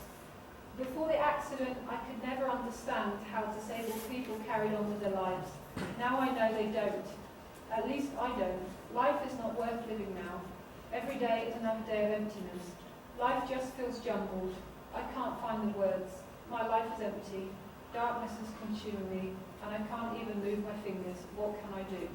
Before the accident, I could never understand how disabled people carried on with their lives. Now I know they don't. At least I don't. Life is not worth living now. Every day is another day of emptiness. Life just feels jumbled. I can't find the words. My life is empty. Darkness has consumed me, and I can't even move my fingers. What can I do?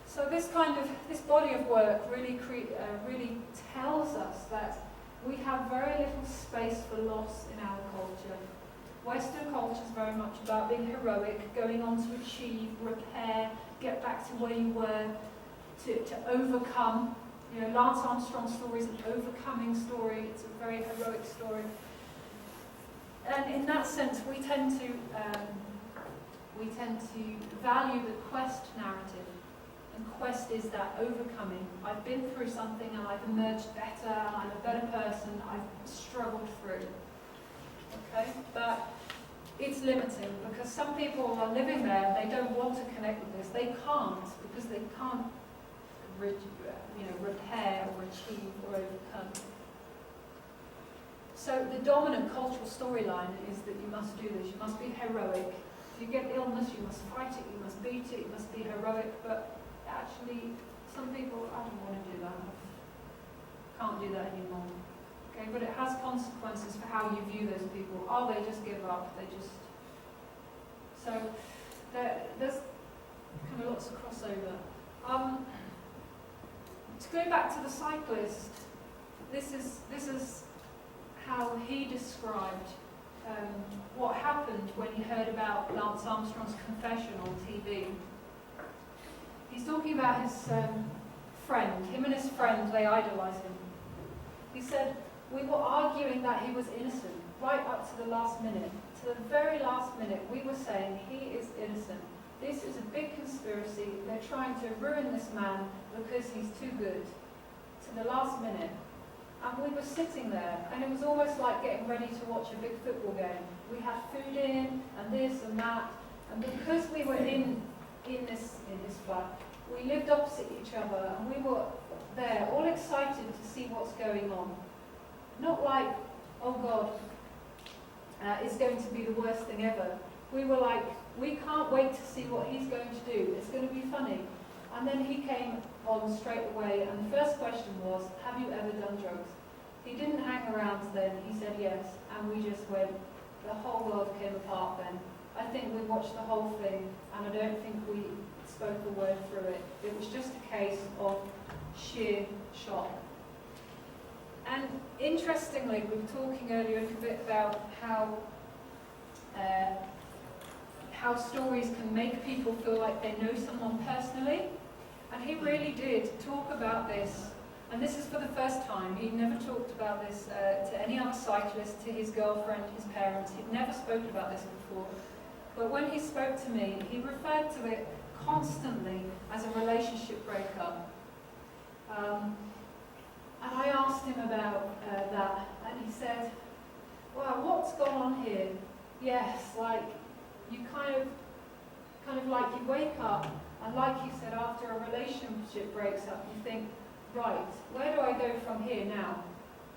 So this body of work really tells us that we have very little space for loss in our culture. Western culture is very much about being heroic, going on to achieve, repair, get back to where you were, to overcome. You know, Lance Armstrong's story is an overcoming story. It's a very heroic story. And in that sense, we tend to value the quest narrative and quest is that overcoming. I've been through something and I've emerged better, I'm a better person, I've struggled through. Okay? But it's limiting because some people are living there, they don't want to connect with this. They can't because they can't repair or achieve or overcome. So the dominant cultural storyline is that you must do this, you must be heroic. If you get illness, you must fight it, you must beat it, you must be heroic. But actually, some people, I don't want to do that. Can't do that anymore. Okay, but it has consequences for how you view those people. Oh, they just give up. They just... So there's kind of lots of crossover. To go back to the cyclist, this is how he described what happened when he heard about Lance Armstrong's confession on TV. He's talking about his friend. Him and his friend, they idolise him. He said, we were arguing that he was innocent right up to the last minute. To the very last minute, we were saying he is innocent. This is a big conspiracy. They're trying to ruin this man because he's too good. To the last minute. And we were sitting there, and it was almost like getting ready to watch a big football game. We had food in, and this and that. And because we were in this flat, we lived opposite each other, and we were there, all excited to see what's going on. Not like, oh God, it's going to be the worst thing ever. We were like, we can't wait to see what he's going to do. It's going to be funny. And then he came on straight away, and the first question was, have you ever done drugs? He didn't hang around then, he said yes, and we just went, the whole world came apart then. I think we watched the whole thing, and I don't think we spoke a word through it. It was just a case of sheer shock. And interestingly, we were talking earlier a little bit about how stories can make people feel like they know someone personally. And he really did talk about this, and this is for the first time. He'd never talked about this to any other cyclist, to his girlfriend, his parents. He'd never spoken about this before. But when he spoke to me, he referred to it constantly as a relationship breakup. And I asked him about that, and he said, well, what's gone on here? Yes, like, you kind of like you wake up, and like you said, after a relationship breaks up, you think, right, where do I go from here now?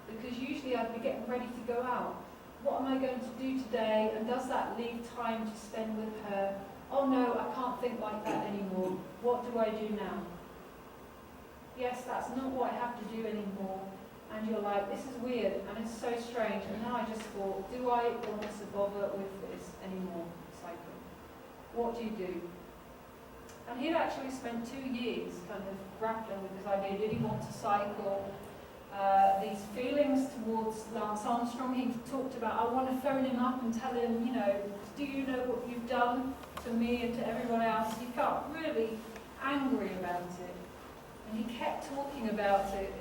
Because usually I'd be getting ready to go out. What am I going to do today? And does that leave time to spend with her? Oh no, I can't think like that anymore. What do I do now? Yes, that's not what I have to do anymore. And you're like, this is weird, and it's so strange. And then I just thought, do I want to bother with this anymore, cycling? What do you do? And he'd actually spent 2 years kind of grappling with this idea. Did he want to cycle? These feelings towards Lance Armstrong, he talked about, I want to phone him up and tell him, do you know what you've done to me and to everyone else? He felt really angry about it. And he kept talking about it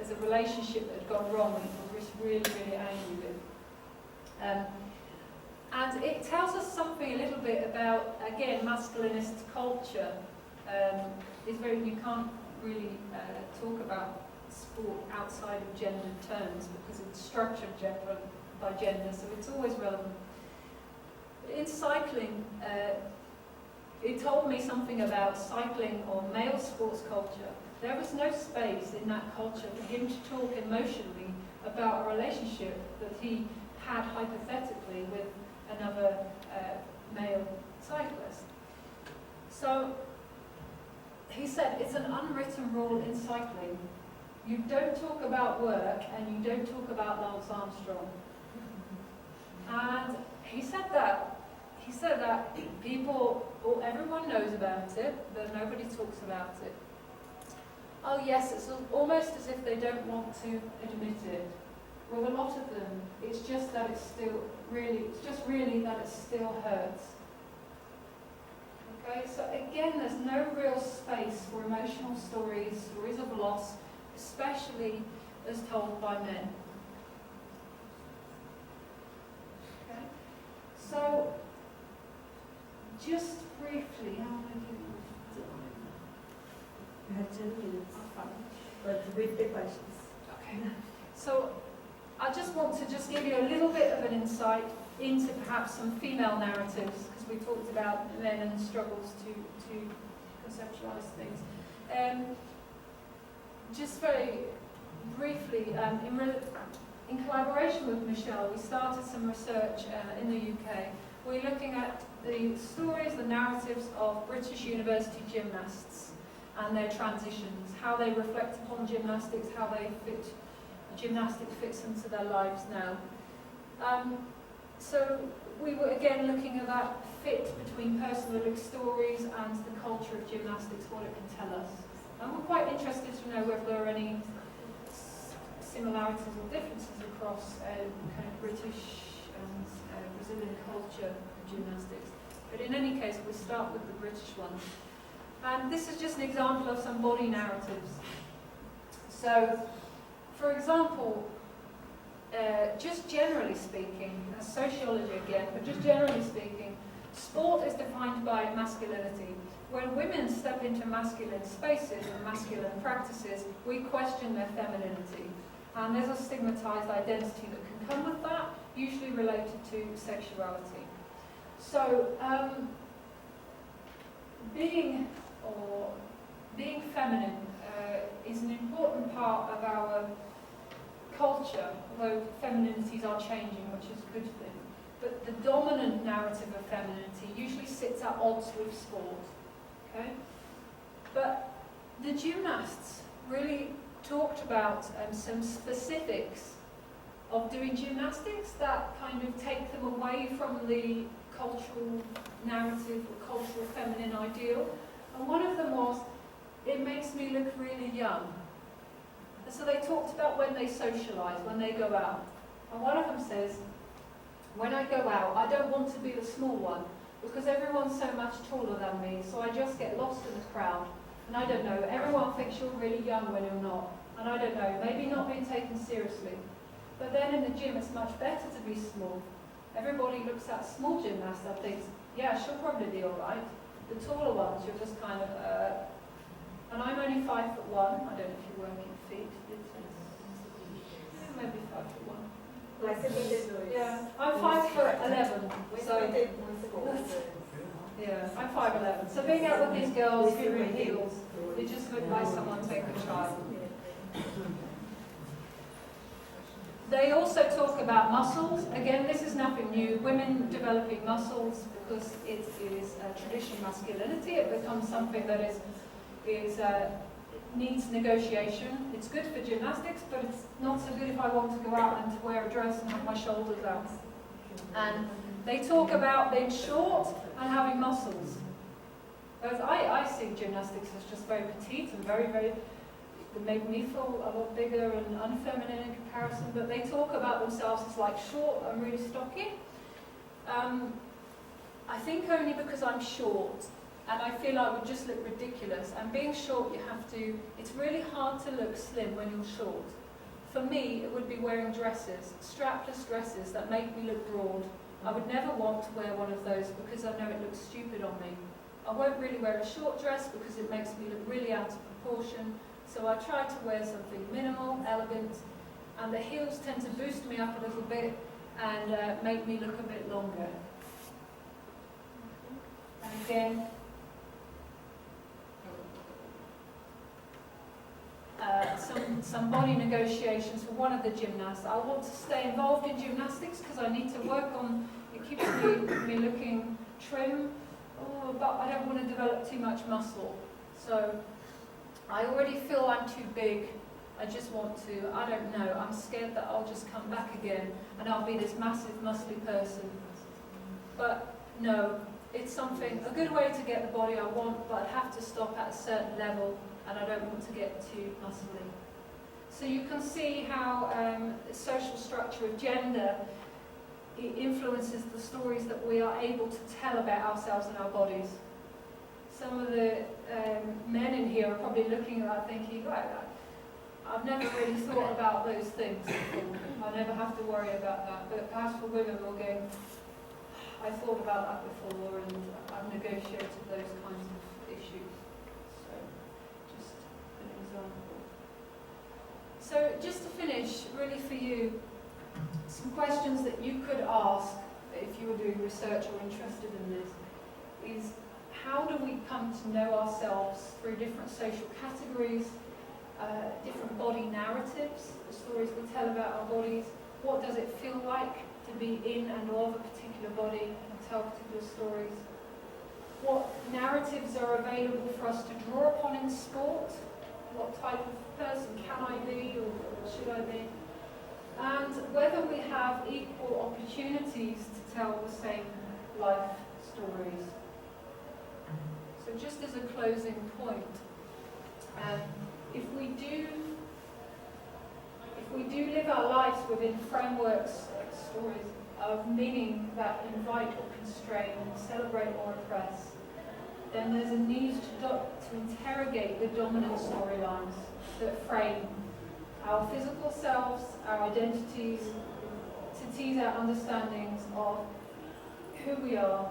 as a relationship that had gone wrong, and he was really, really angry with. And it tells us something a little bit about, again, masculinist culture. You can't really talk about sport outside of gender terms because it's structured by gender, so it's always relevant. But in cycling, it told me something about cycling or male sports culture. There was no space in that culture for him to talk emotionally about a relationship that he had hypothetically with another male cyclist. So he said it's an unwritten rule in cycling. You don't talk about work and you don't talk about Lance Armstrong. And he said that everyone knows about it, but nobody talks about it. Oh yes, it's almost as if they don't want to admit it. With a lot of them, it's just that it still hurts. Okay, so again, there's no real space for emotional stories of loss, especially as told by men. Okay, so just briefly, how am I doing with time? have 10 minutes, Fine. but with the questions. Okay. So I just want to just give you a little bit of an insight into perhaps some female narratives, because we talked about men and struggles to conceptualize things. Just very briefly, in collaboration with Michelle, we started some research in the UK. We're looking at the stories, the narratives of British university gymnasts and their transitions, how they reflect upon gymnastics, how gymnastics fits into their lives now. So we were again looking at that fit between personal stories and the culture of gymnastics, what it can tell us. And we're quite interested to know whether there are any similarities or differences across kind of British and Brazilian culture of gymnastics. But in any case, we'll start with the British one. And this is just an example of some body narratives. So, for example, just generally speaking, sociology again, but just generally speaking, sport is defined by masculinity. When women step into masculine spaces and masculine practices, we question their femininity. And there's a stigmatized identity that can come with that, usually related to sexuality. So, being feminine is an important part of our culture, although femininities are changing, which is a good thing. But the dominant narrative of femininity usually sits at odds with sport. Okay? But the gymnasts really talked about some specifics of doing gymnastics that kind of take them away from the cultural narrative or cultural feminine ideal. And one of them was, it makes me look really young. And so they talked about when they socialise, when they go out. And one of them says, when I go out, I don't want to be the small one, because everyone's so much taller than me, so I just get lost in the crowd. And I don't know, everyone thinks you're really young when you're not. And I don't know, maybe not being taken seriously. But then in the gym, it's much better to be small. Everybody looks at small gymnasts and thinks, yeah, she'll probably be all right. The taller ones, you're just kind of, and I'm only 5'1". I don't know if you work in feet. Maybe 5'1". Like Yeah, I'm 5'11". So yeah, I'm 5'11". So being out with these girls who are in heels, it just looked like someone taking a child. They also talk about muscles. Again, this is nothing new. Women developing muscles because it is a traditional masculinity. It becomes something that needs negotiation. It's good for gymnastics, but it's not so good if I want to go out and to wear a dress and have my shoulders out. And they talk about being short and having muscles. Whereas I see gymnastics as just very petite and very, very, they make me feel a lot bigger and unfeminine in comparison, but they talk about themselves as like short and really stocky. I think only because I'm short, and I feel I would just look ridiculous. And being short, it's really hard to look slim when you're short. For me, it would be wearing dresses, strapless dresses that make me look broad. I would never want to wear one of those because I know it looks stupid on me. I won't really wear a short dress because it makes me look really out of proportion. So I try to wear something minimal, elegant, and the heels tend to boost me up a little bit and make me look a bit longer. And again, some body negotiations for one of the gymnasts. I want to stay involved in gymnastics because I need to work on, it keeps me looking trim, but I don't want to develop too much muscle. So I already feel I'm too big. I just want to, I don't know, I'm scared that I'll just come back again and I'll be this massive muscly person. But no, it's something, a good way to get the body I want, but I have to stop at a certain level and I don't want to get too muscly. So you can see how the social structure of gender influences the stories that we are able to tell about ourselves and our bodies. Some of the men in here are probably looking at that thinking, right, I've never really thought about those things before. I never have to worry about that. But perhaps for women, we'll go, I thought about that before and I've negotiated those kinds of issues. So just example. So just to finish, really for you, some questions that you could ask if you were doing research or interested in this is, how do we come to know ourselves through different social categories, different body narratives, the stories we tell about our bodies? What does it feel like to be in and of a particular body and tell particular stories? What narratives are available for us to draw upon in sport? What type of person can I be or should I be? And whether we have equal opportunities to tell the same life stories. So just as a closing point, if we do live our lives within frameworks, stories of meaning that invite or constrain, celebrate or oppress, then there's a need to interrogate the dominant storylines that frame our physical selves, our identities, to tease out understandings of who we are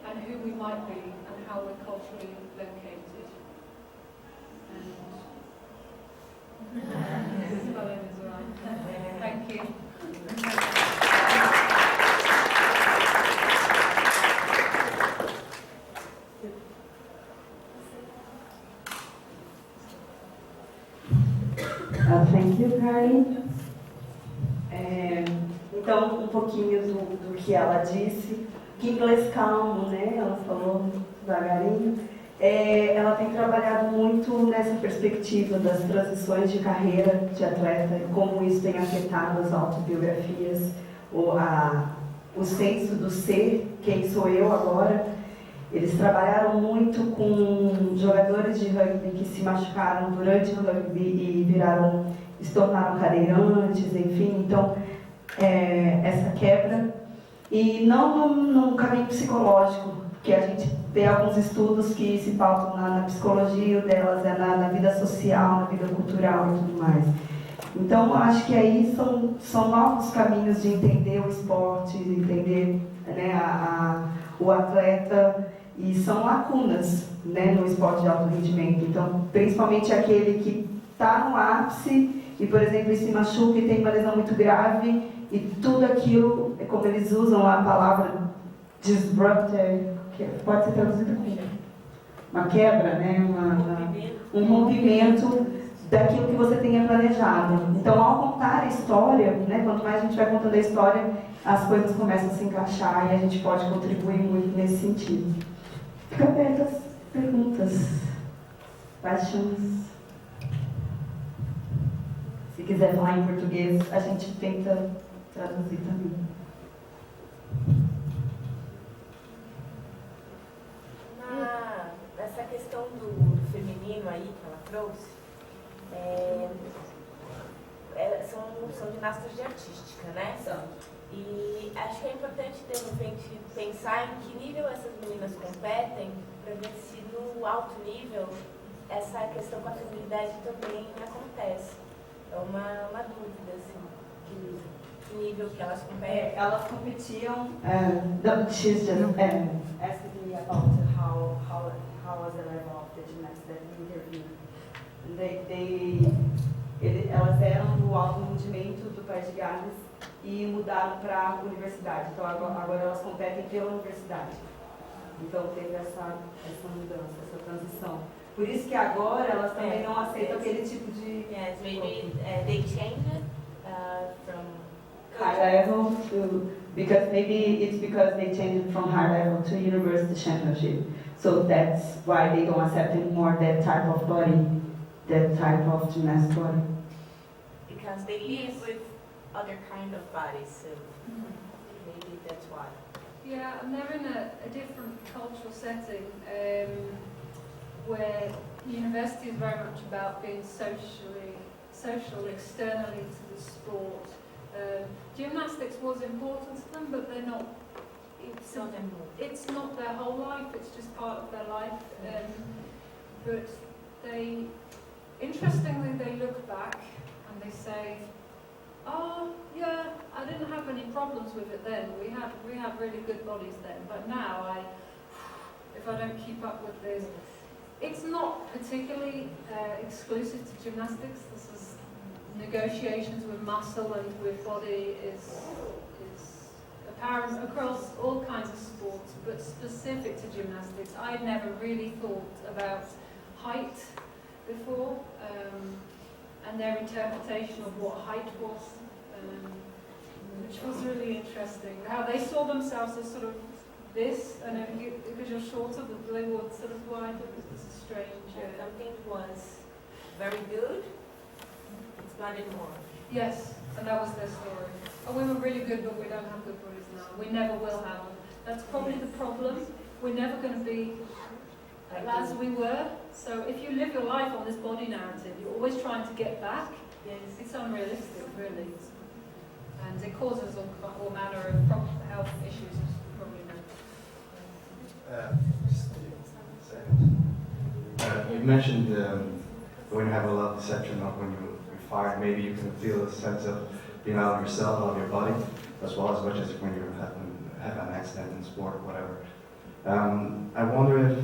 and who we might be and how we're culturally located. Thank you. Thank you, Karen. Então, um pouquinho do que ela disse. Que inglês calmo, né? Ela falou devagarinho. Ela tem trabalhado muito nessa perspectiva das transições de carreira de atleta e como isso tem afetado as autobiografias, o senso do ser, quem sou eu agora. Eles trabalharam muito com jogadores de rugby que se machucaram durante o rugby e se tornaram cadeirantes, enfim. Então, essa quebra. E não num caminho psicológico, que a gente tem alguns estudos que se pautam na psicologia, o delas é na vida social, na vida cultural e tudo mais. Então, acho que aí são novos caminhos de entender o esporte, de entender, né, o atleta, e são lacunas, né, no esporte de alto rendimento. Então, principalmente aquele que está no ápice e, por exemplo, se machuca e tem uma lesão muito grave, e tudo aquilo, como eles usam a palavra disruptor, que pode ser traduzido como uma quebra, né, um rompimento daquilo que você tenha planejado. Então, ao contar a história, né, quanto mais a gente vai contando a história, as coisas começam a se encaixar e a gente pode contribuir muito nesse sentido. Fica aberto às perguntas, questions. Se quiser falar em português, a gente tenta traduzir também. Nessa questão do feminino aí que ela trouxe, são ginastas de artística, né? E acho que é importante, de repente, pensar em que nível essas meninas competem, para ver se no alto nível essa questão com a feminilidade também acontece. É uma dúvida, assim, que nível que elas competem. Elas competiam. She's just asking me about how was the level of the gymnastics that we interviewed. Elas eram do alto rendimento do País de Gales e mudaram para a universidade. Então agora elas competem pela universidade. Então teve essa mudança, essa transição. Por isso que agora elas também não aceitam aquele tipo de... Yes, maybe they change it from high level to... Because maybe it's because they changed it from high level to university championship. So that's why they don't accept anymore that type of body, that type of gymnast body. Because they live with other kind of bodies, so maybe that's why. Yeah, and they're in a different cultural setting where university is very much about being social externally to the sport. Gymnastics was important to them, but they're not. It's not their whole life. It's just part of their life. But interestingly, they look back and they say, "Oh, yeah, I didn't have any problems with it then. We had really good bodies then. But now, if I don't keep up with this, It's not particularly exclusive to gymnastics. This is negotiations with muscle and with body is apparent across all kinds of sports, but specific to gymnastics. I'd never really thought about height before, and their interpretation of what height was, which was really interesting. How they saw themselves as sort of this, and because you're shorter, they were sort of wide. It was strange. Something was very good, it's not anymore. Yes, and that was their story. Oh, we were really good, but we don't have good bodies now. We never will have them. That's probably the problem. We're never going to be as we were. So if you live your life on this body narrative, you're always trying to get back. Yes. It's unrealistic, really. And it causes all manner of health issues, as you probably know. Just a second. You mentioned when you have a lot of deception, or when you're fired, maybe you can feel a sense of being out of yourself, out of your body, as well as much as when you have an accident in sport or whatever. I wonder if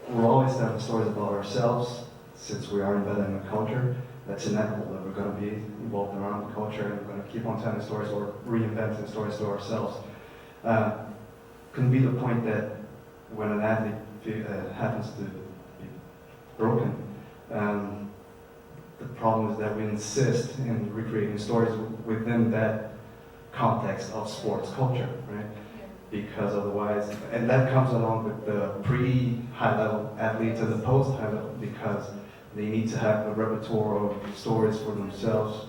we'll always have stories about ourselves, since we are embedded in a culture. That's inevitable that we're going to be involved around the culture, and we're going to keep on telling stories or reinventing stories to ourselves. Can be the point that when an athlete happens to be broken, the problem is that we insist in recreating stories within that context of sports culture, right? Because otherwise, and that comes along with the pre-high level athletes and the post-high level, because they need to have a repertoire of stories for themselves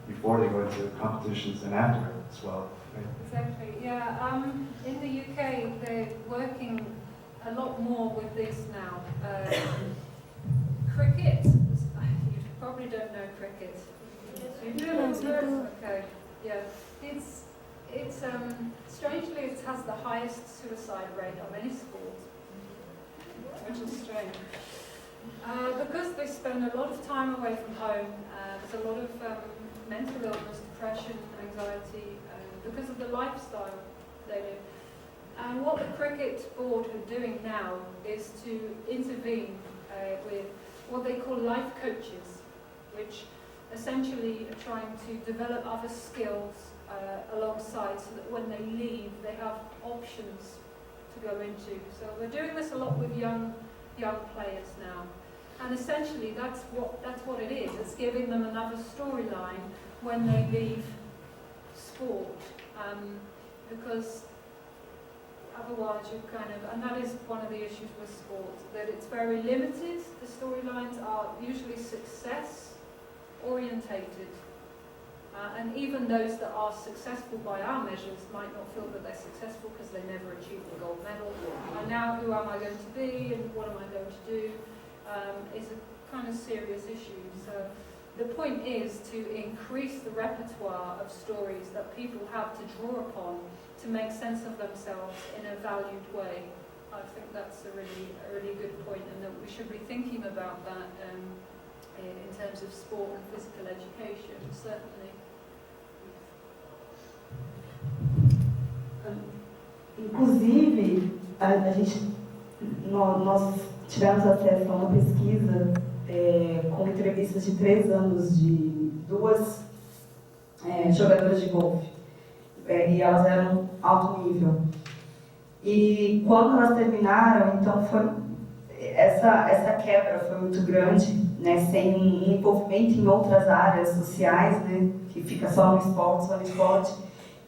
before they go into competitions and after as well. Right? Exactly, yeah. In the UK, they're working a lot more with this now. Cricket, you probably don't know cricket. You do? Yes, I do. Okay, yeah. It's strangely, it has the highest suicide rate of any sport, which is strange. Because they spend a lot of time away from home, there's a lot of mental illness, depression, anxiety, because of the lifestyle they live. And what the cricket board are doing now is to intervene with what they call life coaches, which essentially are trying to develop other skills alongside, so that when they leave, they have options to go into. So we're doing this a lot with young players now, and essentially that's what it is. It's giving them another storyline when they leave sport, because otherwise you and that is one of the issues with sport, that it's very limited. The storylines are usually success orientated. And even those that are successful by our measures might not feel that they're successful because they never achieved the gold medal. And now who am I going to be and what am I going to do is a kind of serious issue. So the point is to increase the repertoire of stories that people have to draw upon to make sense of themselves in a valued way. I think that's a really good point, and that we should be thinking about that in terms of sport and physical education, certainly. Inclusive, nós tivemos acesso a uma pesquisa com entrevistas de 3 anos de 2 jogadoras de golfe, e elas eram alto nível. E quando elas terminaram, então essa quebra foi muito grande, né, sem um envolvimento em outras áreas sociais, né, que fica só no esporte,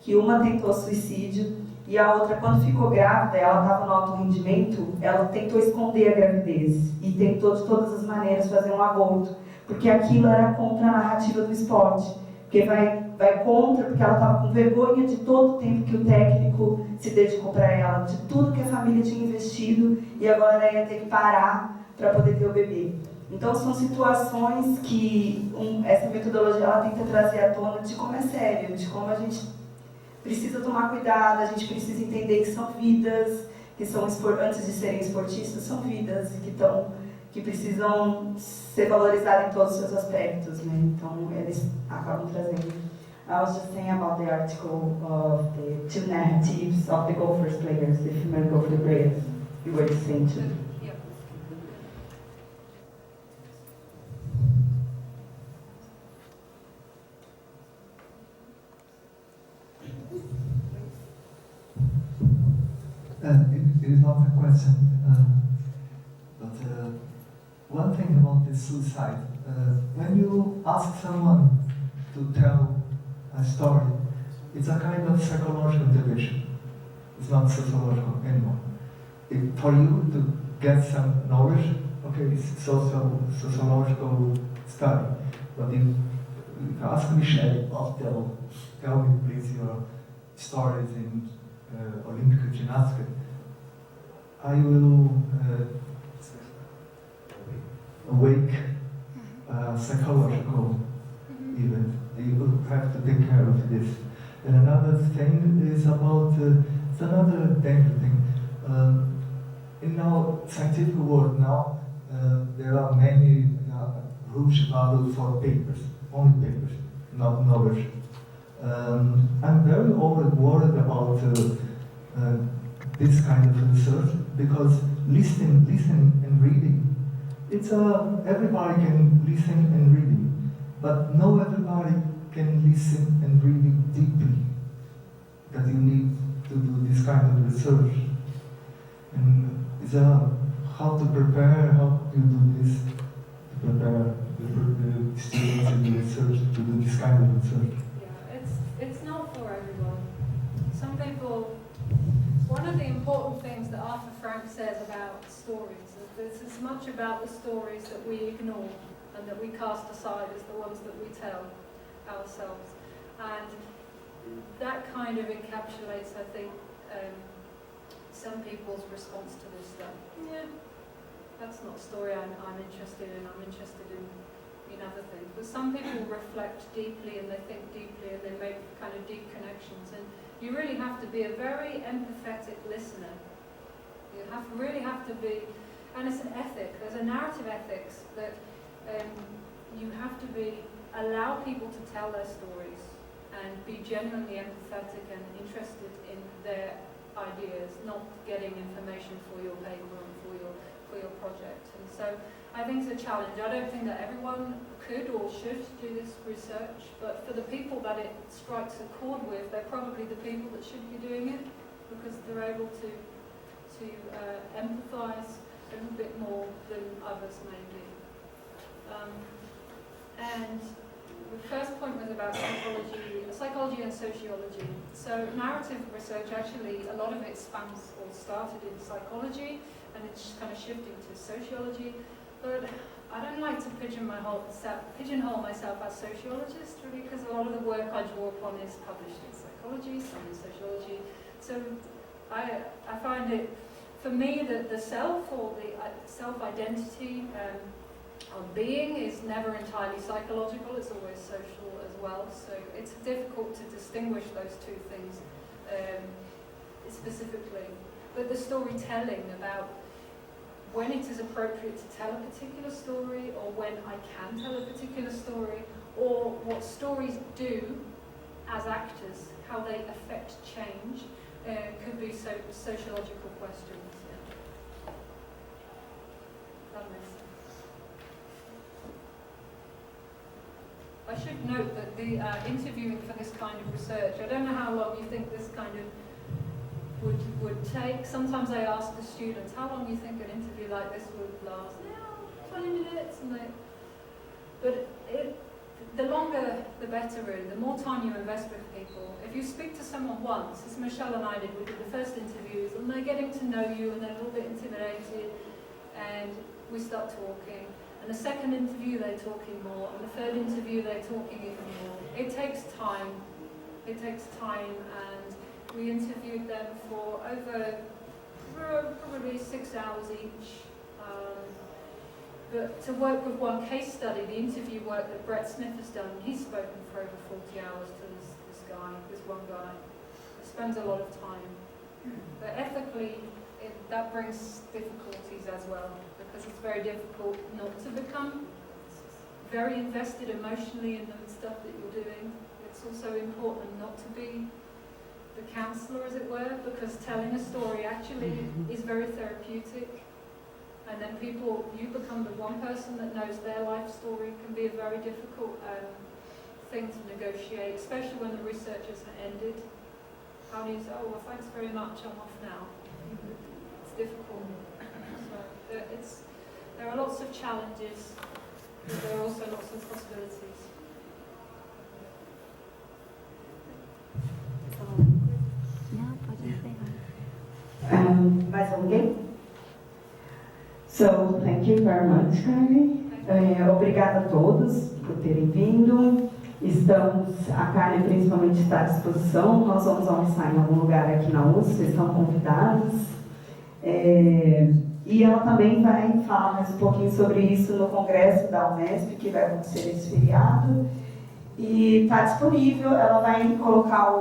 que uma tentou suicídio e a outra, quando ficou grávida, ela estava no alto rendimento, ela tentou esconder a gravidez e tentou de todas as maneiras fazer um aborto, porque aquilo era contra a narrativa do esporte, porque vai contra, porque ela estava com vergonha de todo o tempo que o técnico se dedicou para ela, de tudo que a família tinha investido, e agora ela ia ter que parar para poder ter o bebê. Então são situações que essa metodologia ela tenta trazer à tona de como é sério, de como a gente precisa tomar cuidado, a gente precisa entender que são vidas, que são antes de serem esportistas, são vidas que precisam ser valorizadas em todos os seus aspectos, né? Então eles acabam trazendo. I was just saying about the article of the 2 narratives of the golfers players, the female golfer players. You were saying too. it is not a question, but one thing about the suicide, when you ask someone to tell a story, it's a kind of psychological intervention. It's not sociological anymore. For you to get some knowledge, okay, it's sociological study. But if you ask Michelle, oh, tell me please your stories in Olympic gymnastics, I will awake a psychological event. You will have to take care of this. And another thing is about, it's another danger thing. In our scientific world now, there are many huge value for papers, only papers, not knowledge. I'm very worried about this kind of research because listening and reading, it's everybody can listen and reading, but not everybody can listen and read deeply. That you need to do this kind of research. And it's how to prepare, how to do this, to prepare the students in the research to do this kind of research. Yeah, it's not for everyone. Some people, one of the important things that Arthur Frank says about stories is that it's as much about the stories that we ignore and that we cast aside as the ones that we tell ourselves. And that kind of encapsulates, I think, some people's response to this stuff. Yeah, that's not a story I'm interested in. I'm interested in other things. But some people reflect deeply and they think deeply and they make kind of deep connections. And you really have to be a very empathetic listener. You really have to be, and it's an ethic. There's a narrative ethics that you have to allow people to tell their stories and be genuinely empathetic and interested in their ideas, not getting information for your paper and for your project. And so I think it's a challenge. I don't think that everyone could or should do this research, but for the people that it strikes a chord with, they're probably the people that should be doing it because they're able to empathise a little bit more than others maybe. And the first point was about psychology and sociology. So narrative research, actually, a lot of it spans or started in psychology, and it's kind of shifting to sociology. But I don't like to pigeonhole myself as sociologist, really, because a lot of the work I draw upon is published in psychology, some in sociology. So I find it, for me, the self or the self-identity of being is never entirely psychological, it's always social as well. So it's difficult to distinguish those two things specifically. But the storytelling about when it is appropriate to tell a particular story, or when I can tell a particular story, or what stories do as actors, how they affect change, could be sociological questions. Yeah. That makes sense. I should note that the interviewing for this kind of research, I don't know how long you think this kind of would take. Sometimes I ask the students, how long do you think an interview like this would last? 20 minutes. But the longer, the better, really. The more time you invest with people. If you speak to someone once, as Michelle and I did, we did the first interviews, and they're getting to know you, and they're a little bit intimidated, and we start talking. And the second interview, they're talking more, and the third interview, they're talking even more. It takes time. And we interviewed them for over probably 6 hours each. But to work with one case study, the interview work that Brett Smith has done, he's spoken for over 40 hours to this one guy. It spends a lot of time. But ethically, that brings difficulties as well, because it's very difficult not to become very invested emotionally in the stuff that you're doing. It's also important not to be the counsellor, as it were, because telling a story actually is very therapeutic. And then you become the one person that knows their life story. Can be a very difficult thing to negotiate, especially when the research has ended. How do you say, oh, well, thanks very much, I'm off now. it's difficult. So there are lots of challenges, but there are also lots of possibilities. Mais alguém? So, thank you very much, Carly. Obrigada a todos por terem vindo. A Carly principalmente está à disposição. Nós vamos almoçar em algum lugar aqui na USP, vocês estão convidados. E ela também vai falar mais um pouquinho sobre isso no congresso da Unesp, que vai acontecer esse feriado. E está disponível, ela vai colocar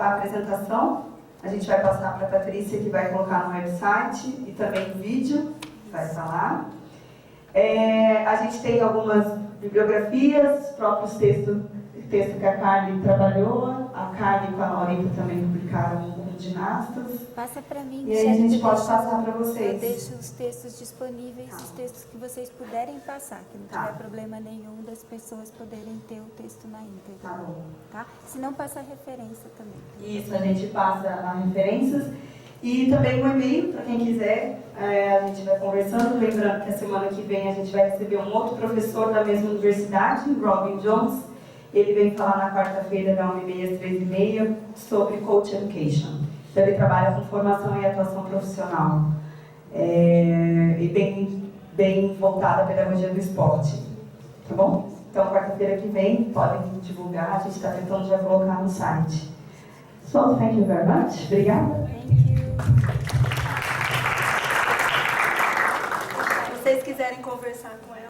a apresentação. A gente vai passar para a Patrícia, que vai colocar no website e também no vídeo, vai falar. A gente tem algumas bibliografias, próprios texto que a Carly trabalhou. A Carly com a Laurita também publicaram ginastas. Passa para mim. E aí a gente pode passar para vocês. Eu deixo os textos disponíveis, os textos que vocês puderem passar, que não tiver problema nenhum das pessoas poderem ter o texto na íntegra. Tá bom. Tá? Se não, passa a referência também. Isso, a gente passa as referências. E também um e-mail, para quem quiser, a gente vai conversando. Lembrando que a semana que vem a gente vai receber um outro professor da mesma universidade, Robin Jones. Ele vem falar na quarta-feira, da 1h30 às 3h30, sobre Coach Education. Então, ele trabalha com formação e atuação profissional. E bem voltada à pedagogia do esporte. Tá bom? Então, quarta-feira que vem, podem divulgar. A gente está tentando já colocar no site. So, thank you very much. Obrigada. Thank you. Se vocês quiserem conversar com ela.